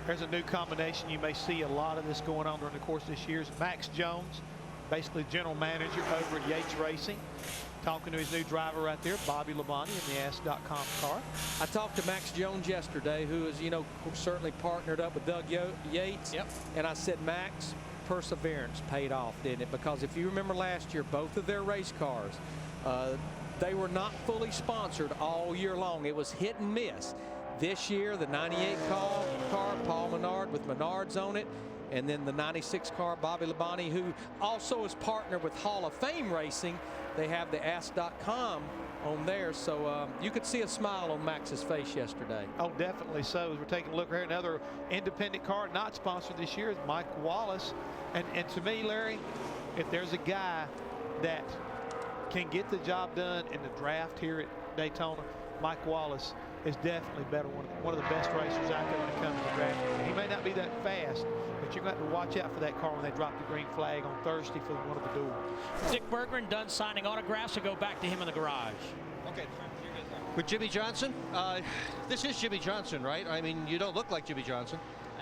There's a new combination. You may see a lot of this going on during the course of this year. Max Jones, basically general manager over at Yates Racing, talking to his new driver right there, Bobby Labonte, in the Ask.com car. I talked to Max Jones yesterday, who is, you know, certainly partnered up with Doug Yates. Yep. And I said, Max, perseverance paid off, didn't it? Because if you remember last year, both of their race cars, they were not fully sponsored all year long. It was hit and miss. This year, the 98 car, Paul Menard with Menards on it, and then the 96 car, Bobby Labonte, who also is partnered with Hall of Fame Racing. They have the Ask.com on there, so you could see a smile on Max's face yesterday. Oh, definitely so. As we're taking a look here, another independent car not sponsored this year is Mike Wallace. And to me, Larry, if there's a guy that can get the job done in the draft here at Daytona, Mike Wallace is definitely better, one of the best racers out there when it comes to draft. He may not be that fast, but you're going to have to watch out for that car when they drop the green flag on Thursday for one of the duels. Dick Berggren done signing autographs, so go back to him in the garage. Okay. With Jimmie Johnson, this is Jimmie Johnson, right? I mean, you don't look like Jimmie Johnson.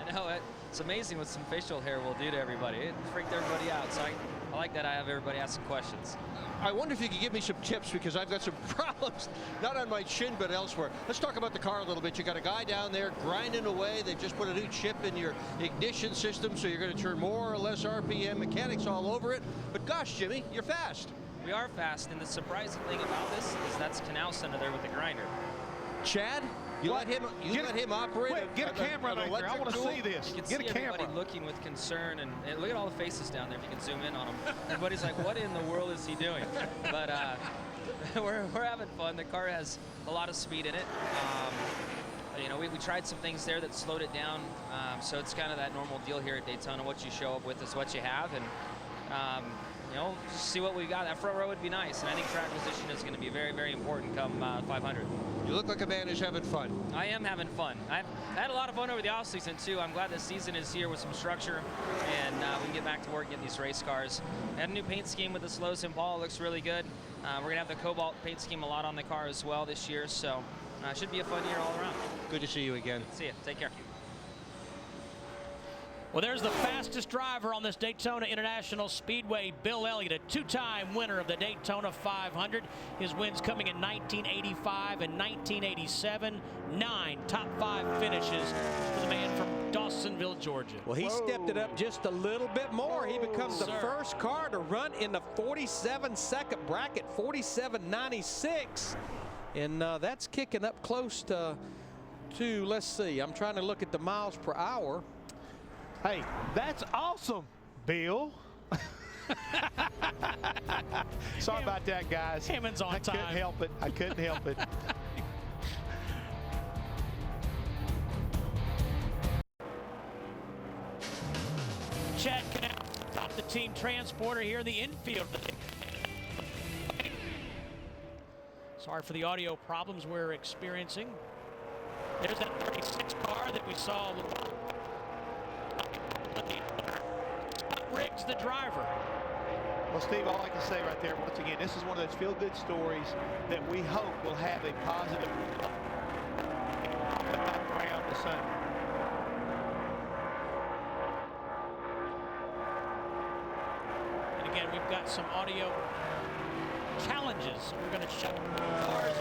I know it's amazing what some facial hair will do to everybody. It freaked everybody out. So I like that I have everybody asking questions. I wonder if you could give me some tips, because I've got some problems, not on my chin, but elsewhere. Let's talk about the car a little bit. You got a guy down there grinding away. They've just put a new chip in your ignition system, so you're going to turn more or less RPM. Mechanics all over it. But gosh, Jimmy, you're fast. We are fast, and the surprising thing about this is that's Canal Center there with the grinder. Chad, you let him operate. Wait, get a camera right there. I want to see this. You can get see a camera. Everybody looking with concern, and look at all the faces down there. If you can zoom in on them, everybody's like, "What in the world is he doing?" But we're having fun. The car has a lot of speed in it. You know, we tried some things there that slowed it down. So it's kind of that normal deal here at Daytona. What you show up with is what you have, and you know, just see what we got. That front row would be nice, and I think track position is going to be very, very important come 500. You look like a man who's having fun. I am having fun. I've had a lot of fun over the off season too. I'm glad this season is here with some structure, and we can get back to work getting these race cars. Had a new paint scheme with the Slows and Ball. It looks really good. We're gonna have the Cobalt paint scheme a lot on the car as well this year, so should be a fun year all around. Good to see you again. See you. Take care. Well, there's the fastest driver on this Daytona International Speedway, Bill Elliott, a two-time winner of the Daytona 500. His wins coming in 1985 and 1987. 9 top 5 finishes for the man from Dawsonville, Georgia. Well, he stepped it up just a little bit more. He becomes the first car to run in the 47-second bracket, 47.96. And that's kicking up close to, let's see, I'm trying to look at the miles per hour. Hey, that's awesome, Bill. Sorry about that, guys. Hammond's on time. I couldn't help it. I couldn't help it. Chad Canal top the team transporter here in the infield. Sorry for the audio problems we're experiencing. There's that 36 car that we saw. Riggs, the driver. Well, Steve, all I can say right there, once again, this is one of those feel-good stories that we hope will have a positive around the sun. And again, we've got some audio challenges. We're going to shut cars.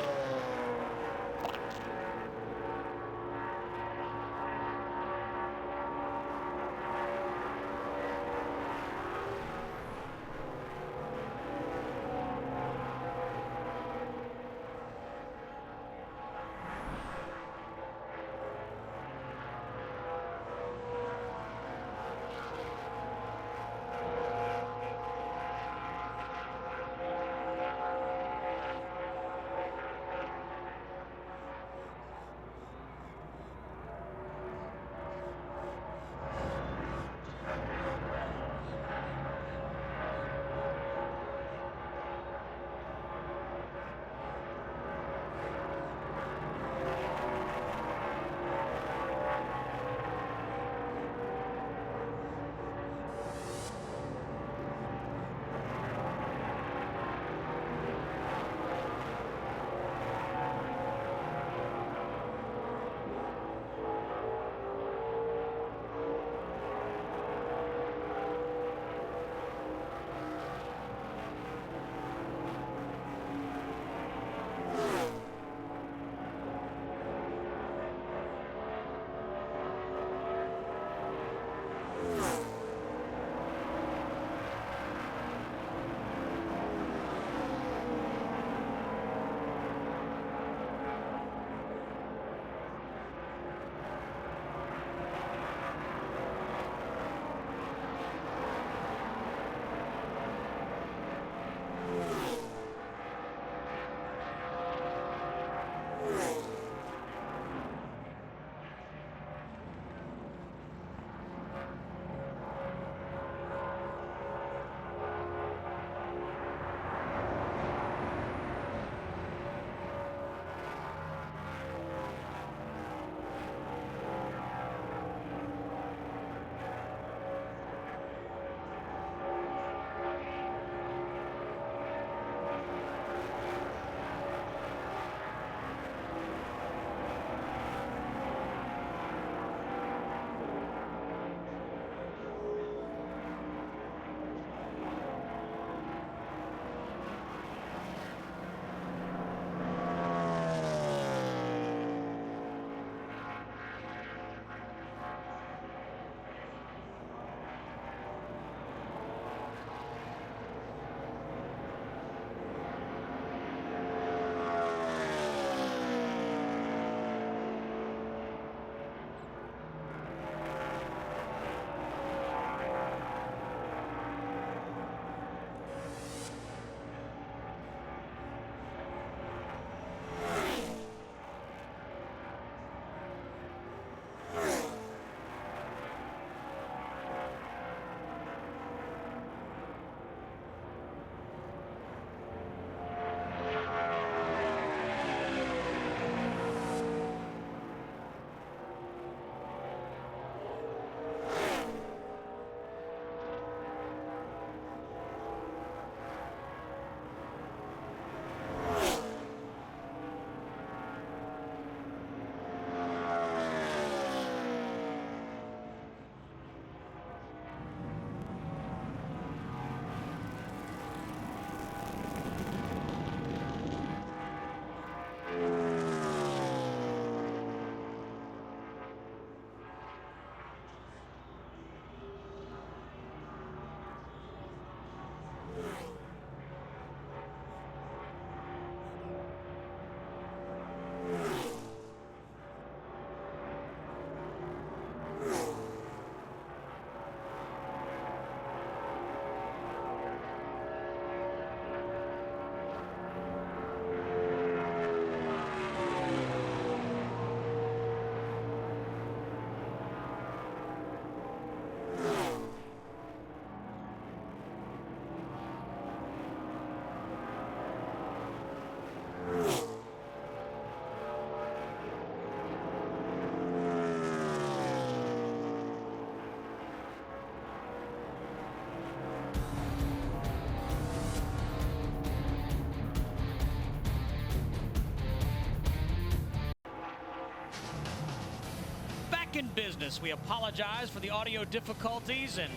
back in business. We apologize for the audio difficulties, and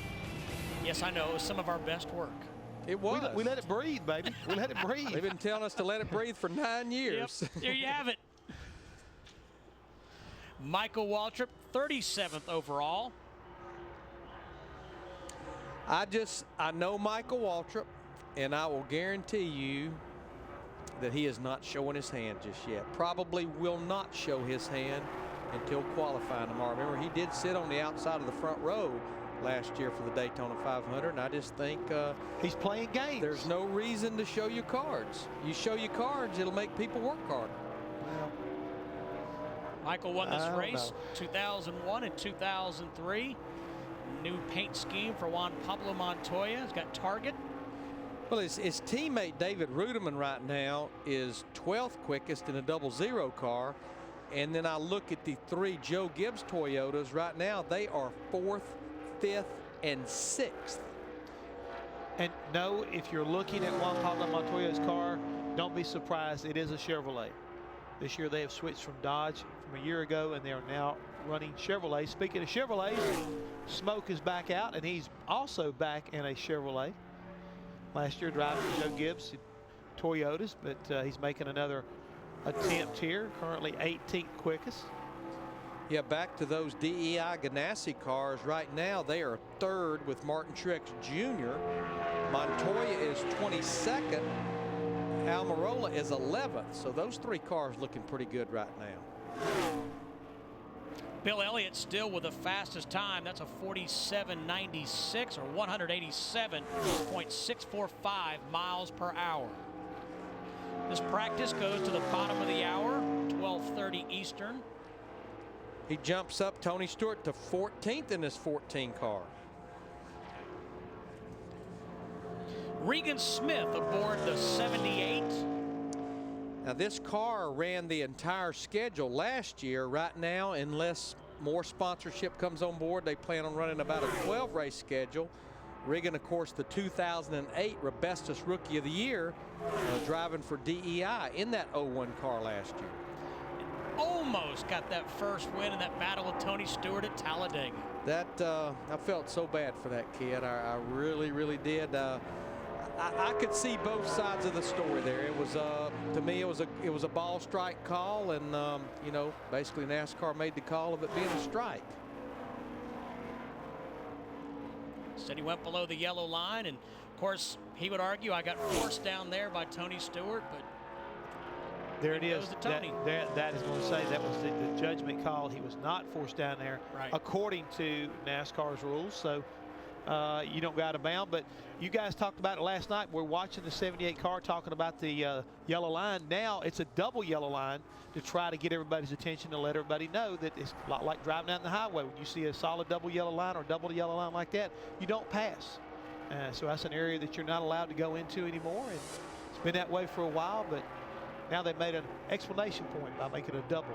yes, I know it was some of our best work. It was. We let it breathe, baby. We let it breathe. They've been telling us to let it breathe for 9 years. Yep, there you have it. Michael Waltrip, 37th overall. I know Michael Waltrip, and I will guarantee you that he is not showing his hand just yet. Probably will not show his hand until qualifying tomorrow. Remember, he did sit on the outside of the front row last year for the Daytona 500, and I just think he's playing games. There's no reason to show your cards. You show your cards, it'll make people work harder. Well, Michael won this race 2001 and 2003. New paint scheme for Juan Pablo Montoya. He's got Target. Well, his teammate David Ruderman right now is 12th quickest in a 00 car. And then I look at the 3 Joe Gibbs Toyotas right now. They are 4th, 5th, and 6th. And no, if you're looking at Juan Pablo Montoya's car, don't be surprised. It is a Chevrolet. This year they have switched from Dodge from a year ago, and they are now running Chevrolet. Speaking of Chevrolets, Smoke is back out, and he's also back in a Chevrolet. Last year driving for Joe Gibbs Toyotas, but he's making another attempt here. Currently 18th quickest. Yeah, back to those DEI Ganassi cars. Right now they are 3rd with Martin Truex Jr. Montoya is 22nd. Almirola is 11th. So those 3 cars looking pretty good right now. Bill Elliott still with the fastest time. That's a 47.96 or 187.645 miles per hour. This practice goes to the bottom of the hour, 12:30 Eastern. He jumps up Tony Stewart to 14th in this 14 car. Regan Smith aboard the 78. Now this car ran the entire schedule last year. Right now, unless more sponsorship comes on board, they plan on running about a 12 race schedule. Regan, of course, the 2008 Robestas Rookie of the Year, driving for DEI in that 01 car last year. Almost got that first win in that battle with Tony Stewart at Talladega. That I felt so bad for that kid. I really, really did. I could see both sides of the story there. It was to me it was a ball strike call, and you know, basically NASCAR made the call of it being a strike. Said he went below the yellow line, and of course he would argue I got forced down there by Tony Stewart, but there it is. Tony. That is going to say that was the judgment call. He was not forced down there, right, according to NASCAR's rules. So you don't go out of bounds. But you guys talked about it last night. We're watching the 78 car talking about the yellow line. Now it's a double yellow line to try to get everybody's attention, to let everybody know that it's a lot like driving down the highway. When you see a solid double yellow line or double yellow line like that, you don't pass. So that's an area that you're not allowed to go into anymore. And it's been that way for a while, but now they've made an explanation point by making a double.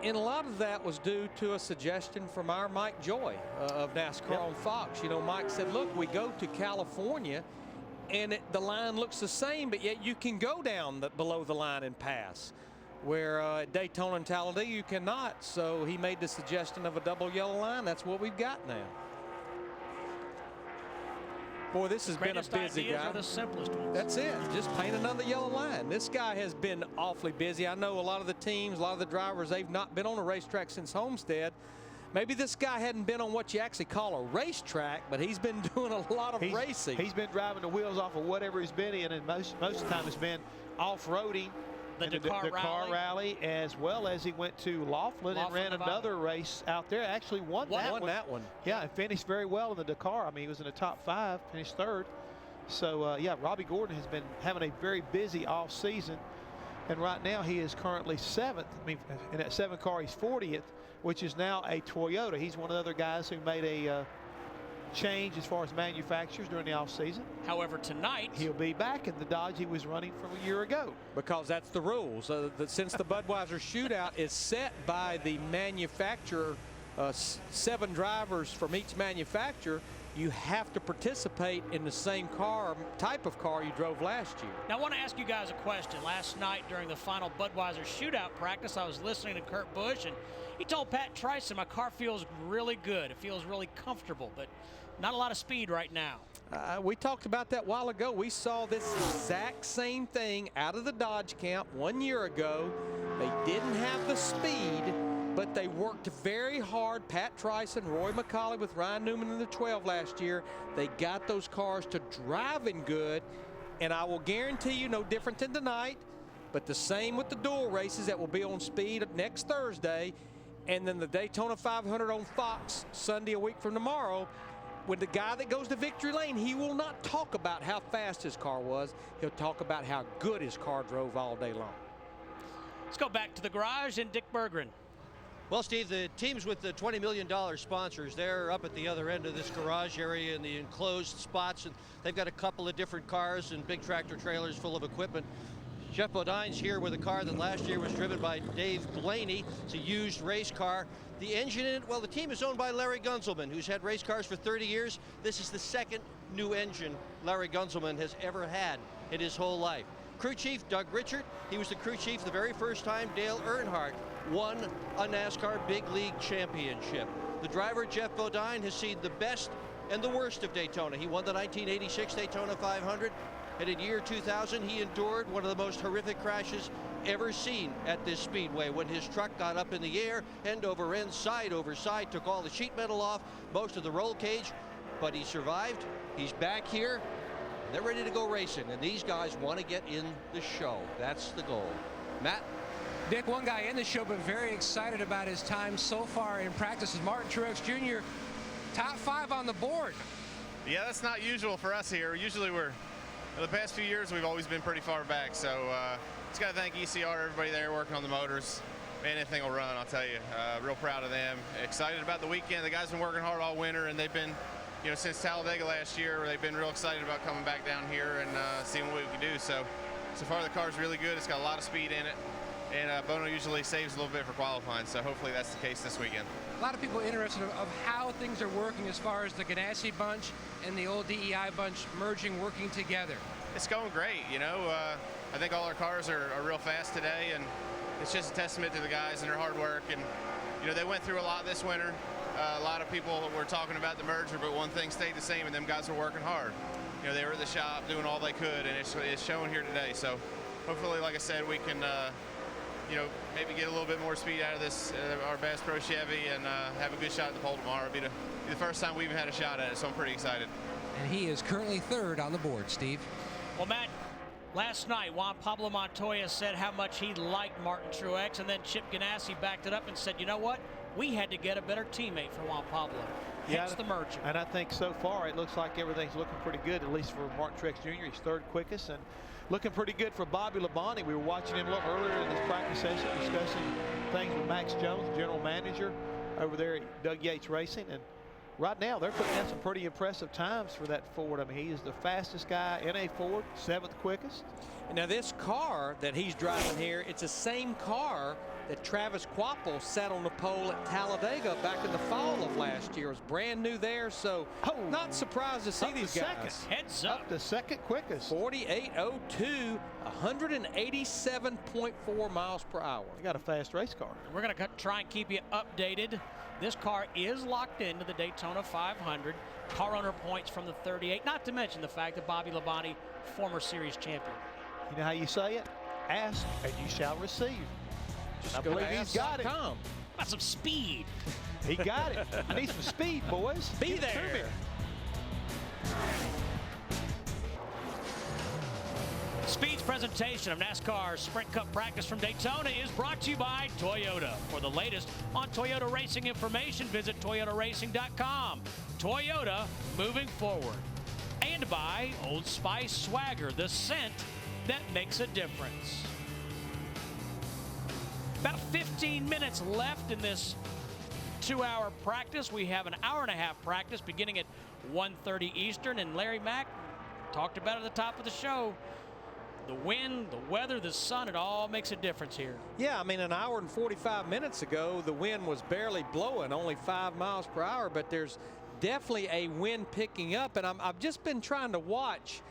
And a lot of that was due to a suggestion from our Mike Joy of NASCAR on Fox. You know, Mike said, look, we go to California and the line looks the same, but yet you can go down below the line and pass. Where at Daytona and Talladega you cannot. So he made the suggestion of a double yellow line. That's what we've got now. Boy, this has been a busy guy. Are the simplest ones. That's it. Just paint another yellow line. This guy has been awfully busy. I know a lot of the teams, a lot of the drivers, they've not been on a racetrack since Homestead. Maybe this guy hadn't been on what you actually call a racetrack, but he's been doing a lot of racing. He's been driving the wheels off of whatever he's been in, and most of the time it's been off-roading. The Dakar rally, as well as he went to Laughlin and ran another race out there. Actually won that one. Yeah, and finished very well in the Dakar. I mean, he was in the top 5, finished 3rd. So, yeah, Robbie Gordon has been having a very busy off season. And right now he is currently 7th. I mean, in that 7 car, he's 40th, which is now a Toyota. He's one of the other guys who made a change as far as manufacturers during the offseason. However, tonight he'll be back in the Dodge he was running from a year ago. Because that's the rules. Since the Budweiser shootout is set by the manufacturer, 7 drivers from each manufacturer, you have to participate in the same type of car you drove last year. Now, I want to ask you guys a question. Last night during the final Budweiser shootout practice, I was listening to Kurt Busch, and he told Pat Tryson, my car feels really good. It feels really comfortable, but not a lot of speed right now. We talked about that a while ago. We saw this exact same thing out of the Dodge camp 1 year ago. They didn't have the speed, but they worked very hard. Pat Tryson, Roy McCauley with Ryan Newman in the 12 last year. They got those cars to driving good, and I will guarantee you no different than tonight, but the same with the dual races that will be on speed next Thursday, and then the Daytona 500 on Fox Sunday a week from tomorrow. When the guy that goes to victory lane, he will not talk about how fast his car was. He'll talk about how good his car drove all day long. Let's go back to the garage and Dick Berggren. Well, Steve, the teams with the $20 million sponsors, they're up at the other end of this garage area in the enclosed spots, and they've got a couple of different cars and big tractor trailers full of equipment. Jeff Bodine's here with a car that last year was driven by Dave Blaney. It's a used race car. The engine in it, well, the team is owned by Larry Gunzelman, who's had race cars for 30 years. This is the second new engine Larry Gunzelman has ever had in his whole life. Crew chief Doug Richard, he was the crew chief the very first time Dale Earnhardt won a NASCAR Big League Championship. The driver, Jeff Bodine, has seen the best and the worst of Daytona. He won the 1986 Daytona 500. And in year 2000, he endured one of the most horrific crashes ever seen at this speedway when his truck got up in the air, end over end, side over side, took all the sheet metal off, most of the roll cage, but he survived. He's back here. They're ready to go racing, and these guys want to get in the show. That's the goal. Matt? Dick, one guy in the show but very excited about his time so far in practice is Martin Truex Jr. Top 5 on the board. Yeah, that's not usual for us here. Usually the past few years, we've always been pretty far back, so just got to thank ECR, everybody there working on the motors. Man, anything will run, I'll tell you. Real proud of them. Excited about the weekend. The guys have been working hard all winter, and they've been, since Talladega last year, they've been real excited about coming back down here and seeing what we can do. So far, the car's really good. It's got a lot of speed in it, and Bono usually saves a little bit for qualifying, so hopefully that's the case this weekend. A lot of people interested of how things are working as far as the Ganassi bunch and the old DEI bunch merging, working together. It's going great, I think all our cars are real fast today, and it's just a testament to the guys and their hard work. And they went through a lot this winter. A lot of people were talking about the merger, but one thing stayed the same, and them guys were working hard. They were at the shop doing all they could, and it's showing here today. So hopefully, like I said, we can maybe get a little bit more speed out of this, our Bass Pro Chevy, and have a good shot at the pole tomorrow. It'll be the first time we even had a shot at it, so I'm pretty excited. And he is currently third on the board, Steve. Well, Matt, last night, Juan Pablo Montoya said how much he liked Martin Truex, and then Chip Ganassi backed it up and said, you know what? We had to get a better teammate for Juan Pablo. Hence the merger. And I think so far it looks like everything's looking pretty good, at least for Martin Truex Jr. He's third quickest, and looking pretty good for Bobby Labonte. We were watching him a little earlier in this practice session, discussing things with Max Jones, general manager over there at Doug Yates Racing. And right now, they're putting in some pretty impressive times for that Ford. I mean, he is the fastest guy in a Ford, 7th quickest. Now, this car that he's driving here, it's the same car that Travis Quapple sat on the pole at Talladega back in the fall of last year. It was brand new there, so not surprised to see these guys. Heads up. Up to second quickest. 48.02, 187.4 miles per hour. They got a fast race car. We're going to try and keep you updated. This car is locked into the Daytona 500. Car owner points from the 38, not to mention the fact that Bobby Labonte, former series champion. You know how you say it? Ask and you shall receive. I believe he's got it. Got some speed. He got it. I need some speed, boys. Be there. Speed's presentation of NASCAR Sprint Cup practice from Daytona is brought to you by Toyota. For the latest on Toyota racing information, visit toyotaracing.com. Toyota, moving forward. And by Old Spice Swagger, the scent that makes a difference. About 15 minutes left in this 2-hour practice. We have an hour-and-a-half practice beginning at 1:30 Eastern. And Larry Mack talked about it at the top of the show. The wind, the weather, the sun, it all makes a difference here. Yeah, I mean, an hour and 45 minutes ago, the wind was barely blowing, only 5 miles per hour, but there's definitely a wind picking up, and I've just been trying to watch.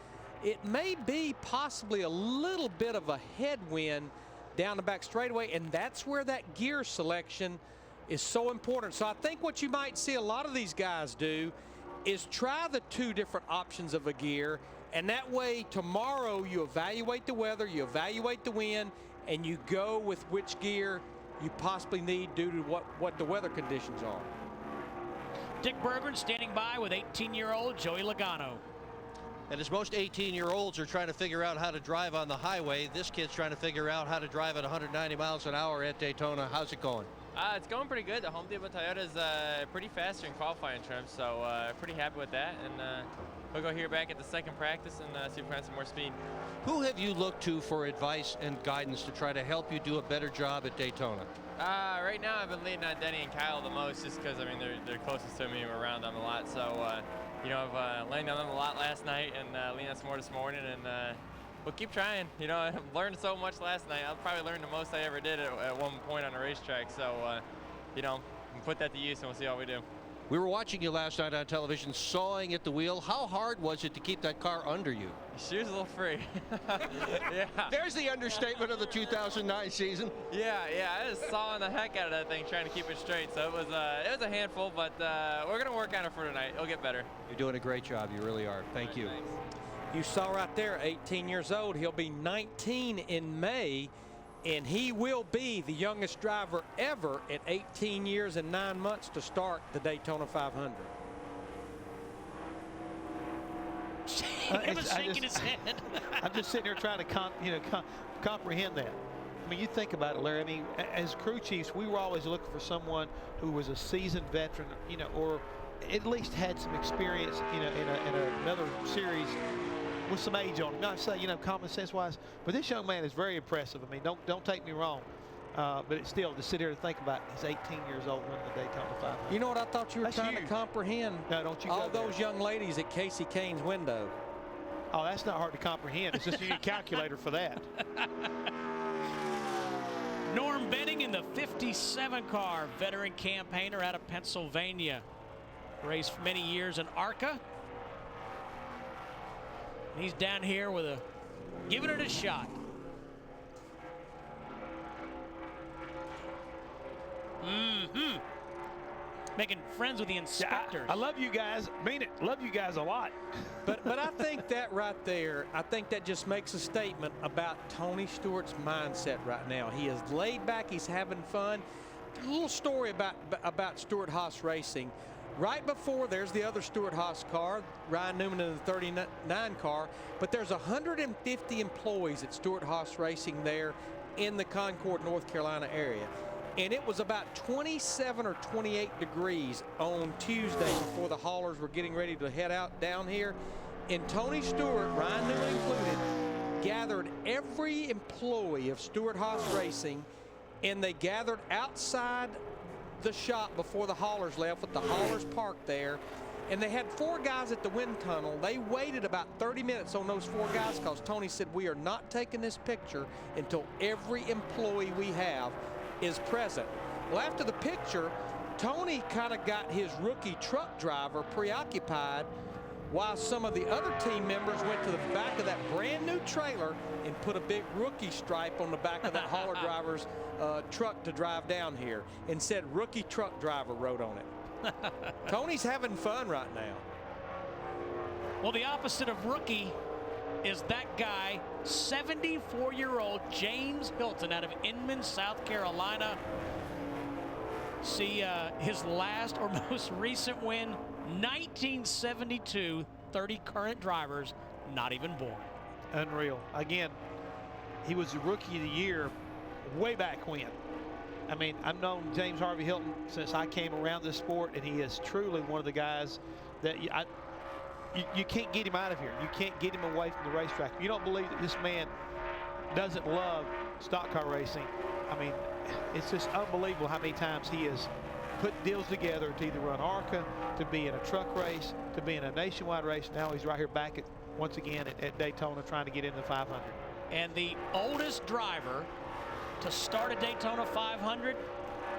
It may be possibly a little bit of a headwind down the back straightaway, and that's where that gear selection is so important. So I think what you might see a lot of these guys do is try the 2 different options of a gear, and that way tomorrow you evaluate the weather, you evaluate the wind, and you go with which gear you possibly need due to what the weather conditions are. Dick Berggren standing by with 18-year-old Joey Logano. And as most 18-year-olds are trying to figure out how to drive on the highway, this kid's trying to figure out how to drive at 190 miles an hour at Daytona. How's it going? It's going pretty good. The Home Depot Toyota is pretty fast during qualifying trims, so pretty happy with that. And we'll go here back at the second practice and see if we can find some more speed. Who have you looked to for advice and guidance to try to help you do a better job at Daytona? Right now I've been leaning on Denny and Kyle the most, just because I mean they're closest to me and we're around them a lot. So you know, I've leaned on them a lot last night and leaned on some more this morning, and we'll keep trying. You know, I learned so much last night. I'll probably learn the most I ever did at one point on a racetrack. So you know, put that to use and we'll see how we do. We were watching you last night on television, sawing at the wheel. How hard was it to keep that car under you? She was a little free. Yeah. There's the understatement of the 2009 season. Yeah, I was sawing the heck out of that thing trying to keep it straight. So it was a handful, but we're gonna work on it for tonight. It'll get better. You're doing a great job. You really are. Thank you. Thanks. You saw right there, 18 years old. He'll be 19 in May, and he will be the youngest driver ever at 18 years and 9 months to start the Daytona 500. He was shaking his head. I'm just sitting here trying to comprehend that. I mean, you think about it, Larry. I mean, as crew chiefs, we were always looking for someone who was a seasoned veteran, you know, or at least had some experience, you know, in another series with some age on him. Not say, you know, common sense wise, but this young man is very impressive. I mean, don't take me wrong, but it's still to sit here and think about. He's 18 years old winning the Daytona 500. You know what I thought you were That's trying huge. to comprehend? No, don't you all go those young ladies at Casey Kane's window. Oh, that's not hard to comprehend. It's just you need a calculator for that. Norm Benning in the 57 car, veteran campaigner out of Pennsylvania. Raced for many years in ARCA. He's down here with giving it a shot. Making friends with the inspectors. I love you guys. Mean it. Love you guys a lot. But I think that right there, I think that just makes a statement about Tony Stewart's mindset right now. He is laid back. He's having fun. A little story about Stewart Haas Racing. Right before, there's the other Stewart Haas car, Ryan Newman in the 39 car, but there's 150 employees at Stewart Haas Racing there in the Concord, North Carolina area. And it was about 27 or 28 degrees on Tuesday before the haulers were getting ready to head out down here. And Tony Stewart, Ryan Newman included, gathered every employee of Stewart Haas Racing, and they gathered outside the shop before the haulers left with the haulers parked there. And they had 4 guys at the wind tunnel. They waited about 30 minutes on those 4 guys because Tony said, we are not taking this picture until every employee we have is present. Well, after the picture, Tony kind of got his rookie truck driver preoccupied while some of the other team members went to the back of that brand new trailer and put a big rookie stripe on the back of that hauler driver's truck to drive down here and said rookie truck driver wrote on it. Tony's having fun right now. Well, the opposite of rookie is that guy, 74-year-old James Hilton out of Inman, South Carolina. See his last or most recent win, 1972, 30 current drivers not even born. Unreal. Again, he was the rookie of the year way back when. I mean, I've known James Harvey Hilton since I came around this sport, and he is truly one of the guys that you can't get him out of here. You can't get him away from the racetrack. You don't believe that this man doesn't love stock car racing. I mean, it's just unbelievable how many times he has put deals together to either run ARCA, to be in a truck race, to be in a nationwide race. Now he's right here back once again at Daytona trying to get into the 500. And the oldest driver to start a Daytona 500,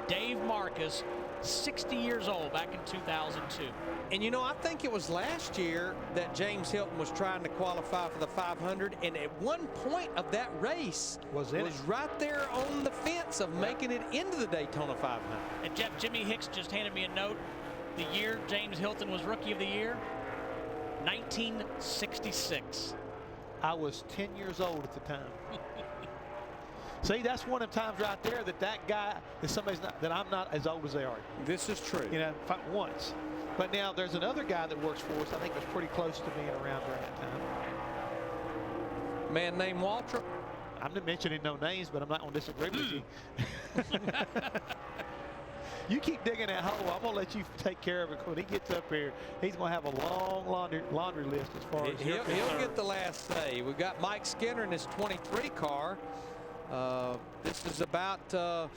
Dave Marcus, 60 years old, back in 2002. And you know, I think it was last year that James Hilton was trying to qualify for the 500, and at one point of that race was right there on the fence of making it into the Daytona 500. And Jeff, Jimmy Hicks just handed me a note. The year James Hilton was Rookie of the Year, 1966. I was 10 years old at the time. See, that's one of the times right there that guy is somebody's not, that I'm not as old as they are. This is true. You know, once. But now there's another guy that works for us. I think was pretty close to being around during that time. Man named Waltrip. I'm not mentioning no names, but I'm not going to disagree with you. You keep digging that hole. I'm going to let you take care of it. When he gets up here, he's going to have a long laundry list as far as he'll get the last say. We've got Mike Skinner in his 23 car. This is about 4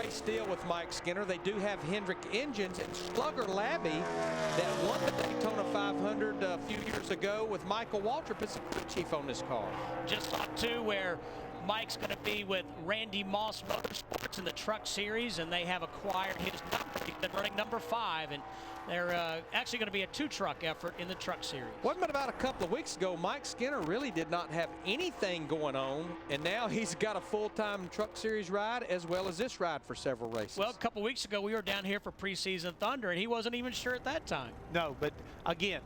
race deal with Mike Skinner. They do have Hendrick engines, and Slugger Labby that won the Daytona 500 a few years ago with Michael Waltrip is the crew chief on this car. Just thought too where Mike's going to be with Randy Moss Motorsports in the Truck Series, and they have acquired his number. He's been running number 5, and they're actually going to be a 2-truck effort in the Truck Series. Wasn't it about a couple of weeks ago, Mike Skinner really did not have anything going on, and now he's got a full-time Truck Series ride as well as this ride for several races. Well, a couple weeks ago, we were down here for preseason Thunder, and he wasn't even sure at that time. No, but again,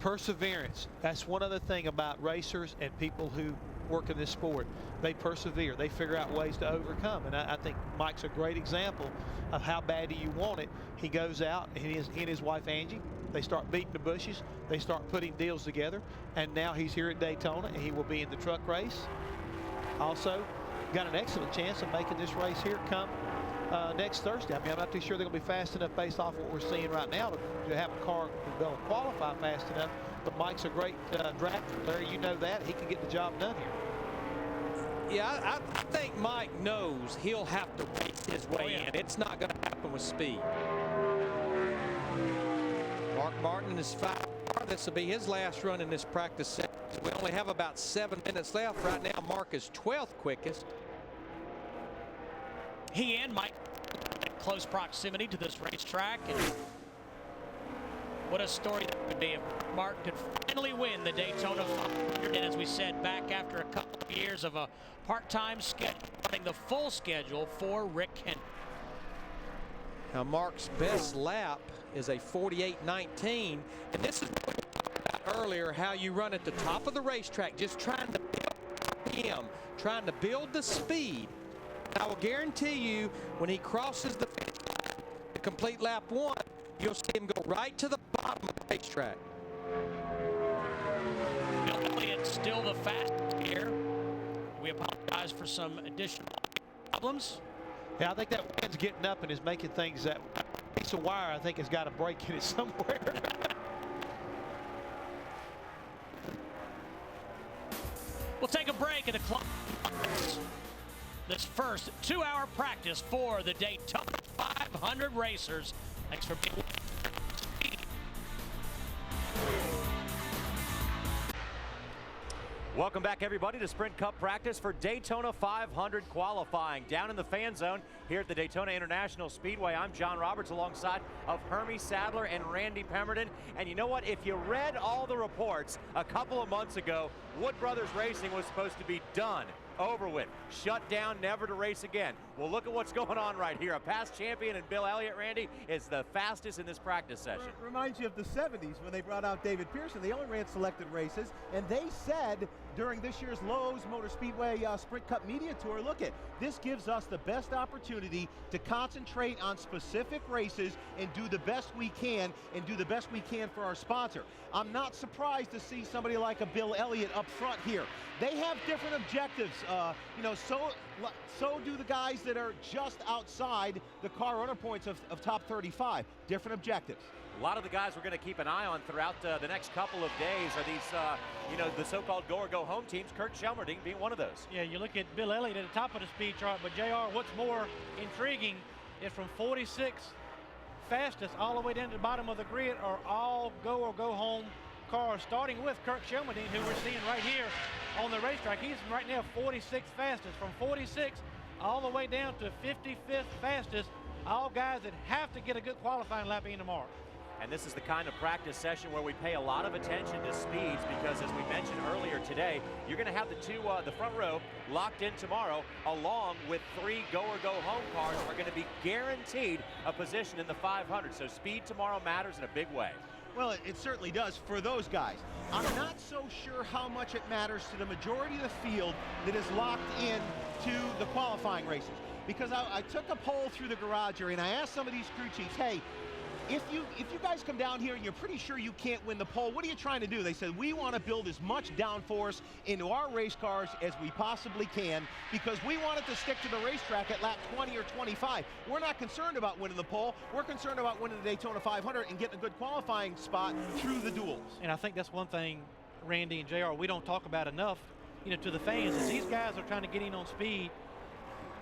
perseverance. That's one other thing about racers and people who work in this sport. They persevere. They figure out ways to overcome. And I think Mike's a great example of how bad do you want it. He goes out, and he and his wife Angie, they start beating the bushes. They start putting deals together. And now he's here at Daytona, and he will be in the truck race. Also, got an excellent chance of making this race here come next Thursday. I mean, I'm not too sure they're going to be fast enough based off what we're seeing right now to have a car that'll qualify fast enough. But Mike's a great drafter. Larry, you know that. He can get the job done here. Yeah, I think Mike knows he'll have to race his way in. It's not going to happen with speed. Mark Martin is 5. This will be his last run in this practice set. We only have about 7 minutes left. Right now, Mark is 12th quickest. He and Mike in close proximity to this racetrack. And what a story that could be if Mark could finally win the Daytona 500. And as we said, back after a couple of years of a part-time schedule, running the full schedule for Rick Hendrick. Now, Mark's best lap is a 48.19. And this is what we talked about earlier, how you run at the top of the racetrack, just trying to build him, trying to build the speed. I will guarantee you, when he crosses the finish line to complete lap 1, you'll see him go right to the bottom of the racetrack. Bill Elliott's still the fastest here. We apologize for some additional problems. Yeah, I think that wind's getting up and is making things that piece of wire, I think, has got a break in it somewhere. We'll take a break at the clock. This first 2-hour practice for the Daytona 500 racers. Thanks for being with us. Welcome back, everybody, to Sprint Cup practice for Daytona 500 qualifying. Down in the fan zone here at the Daytona International Speedway, I'm John Roberts alongside of Hermie Sadler and Randy Pemberton. And you know what? If you read all the reports a couple of months ago, Wood Brothers Racing was supposed to be done, over with, shut down, never to race again. Well, look at what's going on right here. A past champion and Bill Elliott, Randy, is the fastest in this practice session. Reminds you of the 70s when they brought out David Pearson. They only ran selected races, and they said during this year's Lowe's Motor Speedway Sprint Cup Media Tour, look at, this gives us the best opportunity to concentrate on specific races and do the best we can for our sponsor. I'm not surprised to see somebody like a Bill Elliott up front here. They have different objectives, you know, so do the guys that are just outside the car runner points of top 35. Different objectives. A lot of the guys we're going to keep an eye on throughout the next couple of days are these, you know, the so-called go or go home teams, Kurt Shelmerding being one of those. Yeah, you look at Bill Elliott at the top of the speed chart, but JR, what's more intriguing is from 46 fastest all the way down to the bottom of the grid are all go or go home cars, starting with Kurt Shelmerding, who we're seeing right here on the racetrack. He's right now 46th fastest. From 46 all the way down to 55th fastest, all guys that have to get a good qualifying lap in tomorrow. And this is the kind of practice session where we pay a lot of attention to speeds because, as we mentioned earlier today, you're going to have the front row locked in tomorrow, along with 3 go-or-go-home cars are going to be guaranteed a position in the 500. So speed tomorrow matters in a big way. Well, it certainly does for those guys. I'm not so sure how much it matters to the majority of the field that is locked in to the qualifying races. Because I took a poll through the garage area and I asked some of these crew chiefs, hey, if you guys come down here and you're pretty sure you can't win the pole, what are you trying to do? They said, we want to build as much downforce into our race cars as we possibly can because we want it to stick to the racetrack at lap 20 or 25. We're not concerned about winning the pole. We're concerned about winning the Daytona 500 and getting a good qualifying spot through the duels. And I think that's one thing, Randy and JR, we don't talk about enough, to the fans, is these guys are trying to get in on speed.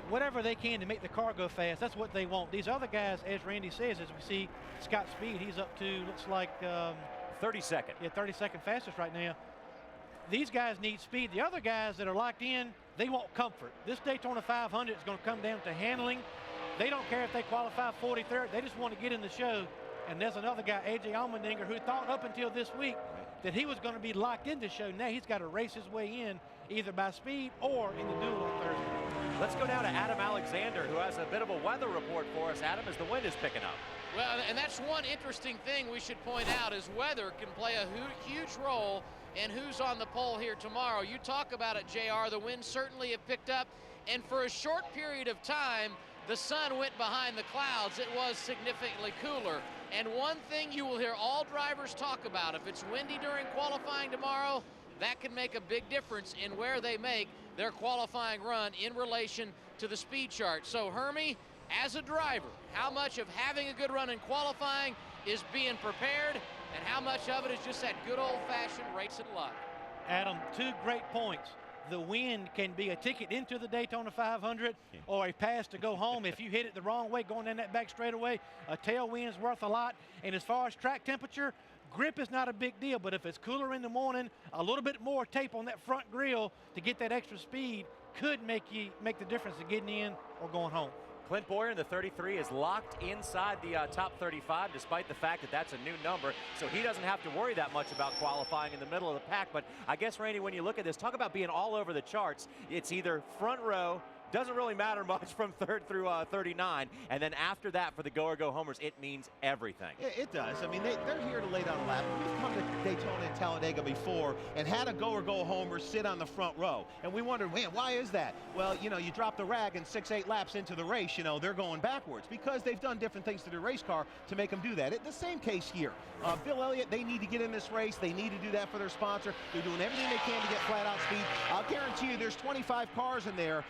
Whatever they can to make the car go fast, that's what they want. These other guys, as Randy says, as we see Scott Speed, he's up to, looks like 32nd. Yeah, 32nd fastest right now. These guys need speed. The other guys that are locked in, they want comfort. This Daytona 500 is going to come down to handling. They don't care if they qualify 43rd. They just want to get in the show. And there's another guy, AJ Allmendinger, who thought up until this week that he was going to be locked in the show. Now he's got to race his way in either by speed or in the duel on Thursday. Let's go down to Adam Alexander, who has a bit of a weather report for us. Adam, as the wind is picking up. Well, and that's one interesting thing we should point out is weather can play a huge role in who's on the pole here tomorrow. You talk about it, JR, the winds certainly have picked up, and for a short period of time, the sun went behind the clouds. It was significantly cooler. And one thing you will hear all drivers talk about, if it's windy during qualifying tomorrow, that can make a big difference in where they make their qualifying run in relation to the speed chart. So Hermie, as a driver, how much of having a good run in qualifying is being prepared and how much of it is just that good old-fashioned racing luck? Adam, 2 great points. The wind can be a ticket into the Daytona 500 or a pass to go home. If you hit it the wrong way going down that back straightaway, a tailwind's worth a lot. And as far as track temperature, grip is not a big deal, but if it's cooler in the morning, a little bit more tape on that front grille to get that extra speed could make the difference of getting in or going home. Clint Boyer in the 33 is locked inside the top 35, despite the fact that that's a new number, so he doesn't have to worry that much about qualifying in the middle of the pack. But I guess, Randy, when you look at this, talk about being all over the charts. It's either front row, doesn't really matter much from 3rd through 39, and then after that for the go-or-go-homers, it means everything. It does. I mean, they're here to lay down a lap. We've come to Daytona and Talladega before and had a go-or-go-homer sit on the front row, and we wondered, man, why is that? Well, you drop the rag and 6-8 laps into the race, they're going backwards because they've done different things to their race car to make them do that. The same case here. Bill Elliott, they need to get in this race. They need to do that for their sponsor. They're doing everything they can to get flat-out speed. I'll guarantee you there's 25 cars in there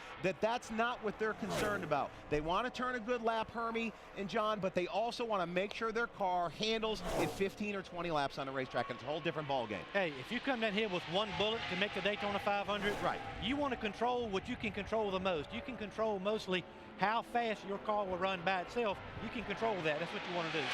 that's not what they're concerned about. They want to turn a good lap, Hermie and John, but they also want to make sure their car handles at 15 or 20 laps on the racetrack, and it's a whole different ball game. Hey, if you come down here with one bullet to make the Daytona 500, right, you want to control what you can control the most. You can control mostly how fast your car will run by itself. You can control that. That's what you want to do.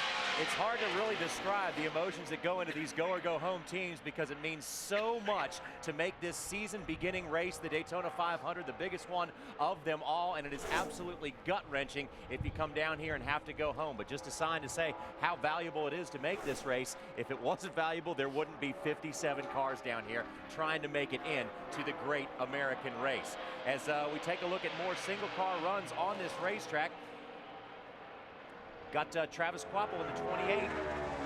It's hard to really describe the emotions that go into these go-or-go-home teams because it means so much to make this season-beginning race, the Daytona 500, the biggest one of them all, and it is absolutely gut-wrenching if you come down here and have to go home. But just a sign to say how valuable it is to make this race. If it wasn't valuable, there wouldn't be 57 cars down here trying to make it in to the great American race. As we take a look at more single-car runs on this racetrack, got Travis Quapple in the 28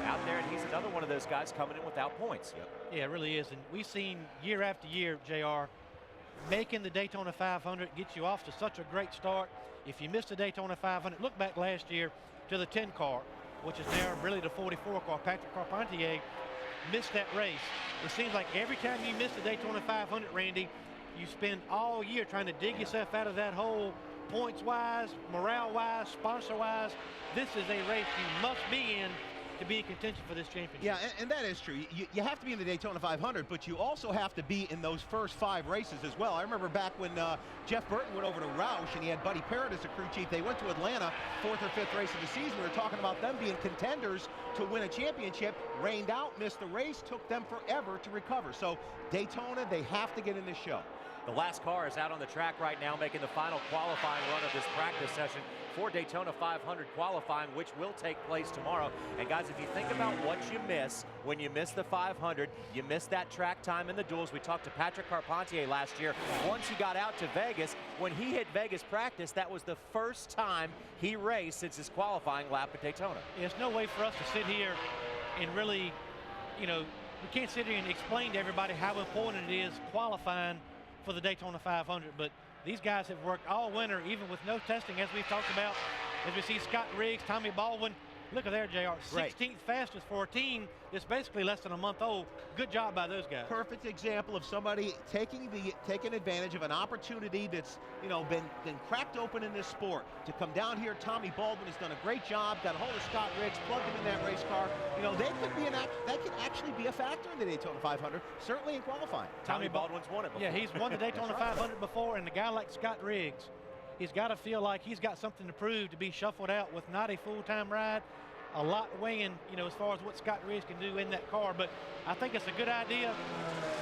out there, and he's another one of those guys coming in without points. Yeah, it really is. And we've seen year after year, JR, making the Daytona 500 gets you off to such a great start. If you missed the Daytona 500, look back last year to the 10 car, which is now really the 44 car. Patrick Carpentier missed that race. It seems like every time you miss the Daytona 500, Randy, you spend all year trying to dig yourself out of that hole, points-wise, morale-wise, sponsor-wise. This is a race you must be in to be in contention for this championship. Yeah, and that is true. You have to be in the Daytona 500, but you also have to be in those first 5 races as well. I remember back when Jeff Burton went over to Roush and he had Buddy Parrott as a crew chief. They went to Atlanta, 4th or 5th race of the season. We were talking about them being contenders to win a championship. Rained out, missed the race, took them forever to recover. So Daytona, they have to get in this show. The last car is out on the track right now, making the final qualifying run of this practice session for Daytona 500 qualifying, which will take place tomorrow. And guys, if you think about what you miss when you miss the 500, you miss that track time in the duels. We talked to Patrick Carpentier last year. Once he got out to Vegas, when he hit Vegas practice, that was the first time he raced since his qualifying lap at Daytona. There's no way for us to sit here and really, you know, we can't sit here and explain to everybody how important it is qualifying for the Daytona 500, but these guys have worked all winter, even with no testing, as we've talked about. As we see Scott Riggs, Tommy Baldwin, look at there, JR, 16th fastest for a team that's basically less than a month old. Good job by those guys. Perfect example of somebody taking advantage of an opportunity that's, you know, been cracked open in this sport. To come down here, Tommy Baldwin has done a great job, got a hold of Scott Riggs, plugged him in that race car. You know, they could actually be a factor in the Daytona 500, certainly in qualifying. Tommy Baldwin's won it before. Yeah, he's won the Daytona 500 before, and a guy like Scott Riggs, he's got to feel like he's got something to prove to be shuffled out with not a full-time ride. A lot weighing, you know, as far as what Scott Riggs can do in that car. But I think it's a good idea.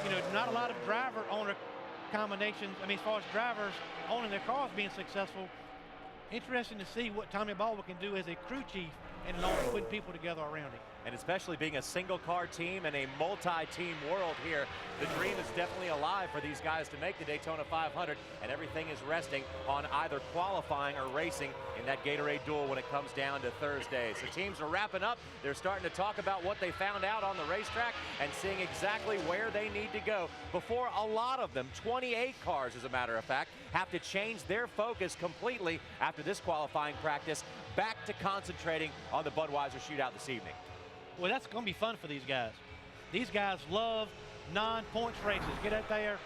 You know, not a lot of driver-owner combinations. I mean, as far as drivers owning their cars being successful, interesting to see what Tommy Baldwin can do as a crew chief and putting people together around him. And especially being a single car team and a multi-team world here, the dream is definitely alive for these guys to make the Daytona 500, and everything is resting on either qualifying or racing in that Gatorade duel when it comes down to Thursday. So teams are wrapping up. They're starting to talk about what they found out on the racetrack and seeing exactly where they need to go before a lot of them, 28 cars as a matter of fact, have to change their focus completely after this qualifying practice, back to concentrating on the Budweiser shootout this evening. Well, that's going to be fun for these guys. These guys love non-points races. Get out there,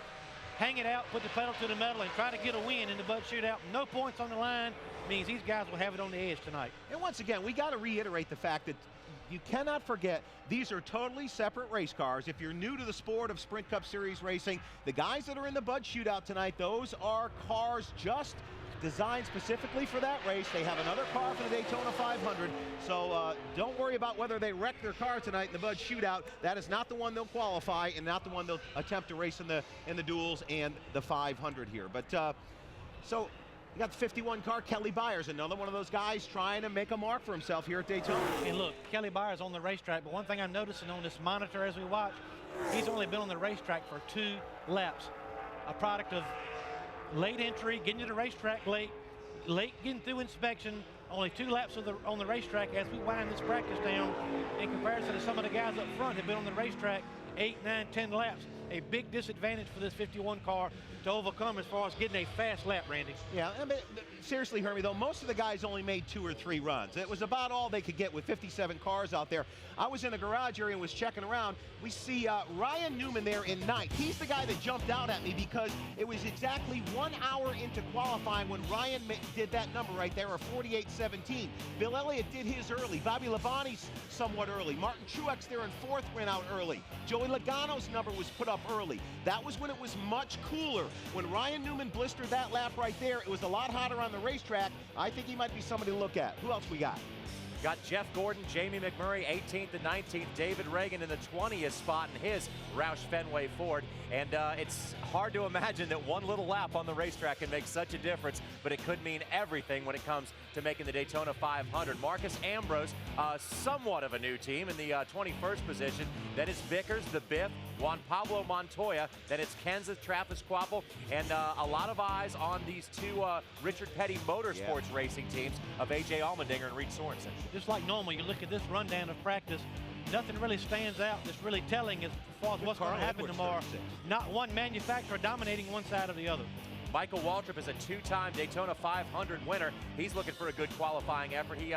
hang it out, put the pedal to the metal, and try to get a win in the Bud Shootout. No points on the line means these guys will have it on the edge tonight. And once again, we got to reiterate the fact that you cannot forget these are totally separate race cars. If you're new to the sport of Sprint Cup Series racing, the guys that are in the Bud Shootout tonight, those are cars just designed specifically for that race. They have another car for the Daytona 500, so don't worry about whether they wreck their car tonight in the Bud Shootout. That is not the one they'll qualify and not the one they'll attempt to race in the duels and the 500 here. But so you got the 51 car, Kelly Byers, another one of those guys trying to make a mark for himself here at Daytona. And look, Kelly Byers on the racetrack, but one thing I'm noticing on this monitor as we watch, he's only been on the racetrack for 2 laps, a product of late entry, getting to the racetrack late getting through inspection, only 2 laps on the racetrack as we wind this practice down in comparison to some of the guys up front have been on the racetrack 8, 9, 10 laps. A big disadvantage for this 51 car to overcome as far as getting a fast lap, Randy. Yeah, I mean, seriously, Hermie, though, most of the guys only made 2 or 3 runs. It was about all they could get with 57 cars out there. I was in the garage area and was checking around. We see Ryan Newman there in 9th. He's the guy that jumped out at me because it was exactly 1 hour into qualifying when Ryan did that number right there, or 48.17. Bill Elliott did his early. Bobby Labonte's somewhat early. Martin Truex there in 4th ran out early. Joey Logano's number was put up early. That was when it was much cooler. When Ryan Newman blistered that lap right there, it was a lot hotter on the racetrack. I think he might be somebody to look at. Who else we got? Got Jeff Gordon, Jamie McMurray, 18th and 19th. David Reagan in the 20th spot in his Roush Fenway Ford. And it's hard to imagine that one little lap on the racetrack can make such a difference, but it could mean everything when it comes to making the Daytona 500. Marcus Ambrose, somewhat of a new team in the 21st position. Then it's Vickers, the Biff, Juan Pablo Montoya. Then it's Kansas, Travis Quapple, and a lot of eyes on these 2 Richard Petty Motorsports racing teams of A.J. Allmendinger and Reed Sorensen. Just like normal, you look at this rundown of practice, nothing really stands out that's really telling as far as what's going to happen tomorrow. Not one manufacturer dominating one side or the other. Michael Waltrip is a 2-time Daytona 500 winner. He's looking for a good qualifying effort. He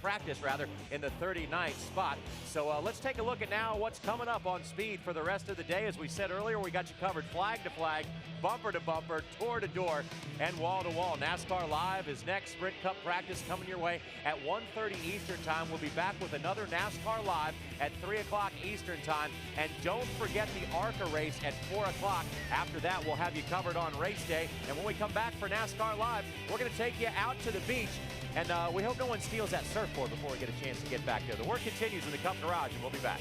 practiced in the 39th spot. So let's take a look at now what's coming up on speed for the rest of the day. As we said earlier, we got you covered flag to flag, bumper to bumper, door to door, and wall to wall. NASCAR Live is next. Sprint Cup practice coming your way at 1:30 Eastern time. We'll be back with another NASCAR Live at 3 o'clock Eastern time. And don't forget the ARCA race at 4 o'clock. After that, we'll have you covered on race day. And when we come back for NASCAR Live, we're going to take you out to the beach. And we hope no one steals that surfboard before we get a chance to get back there. The work continues in the Cup Garage, and we'll be back.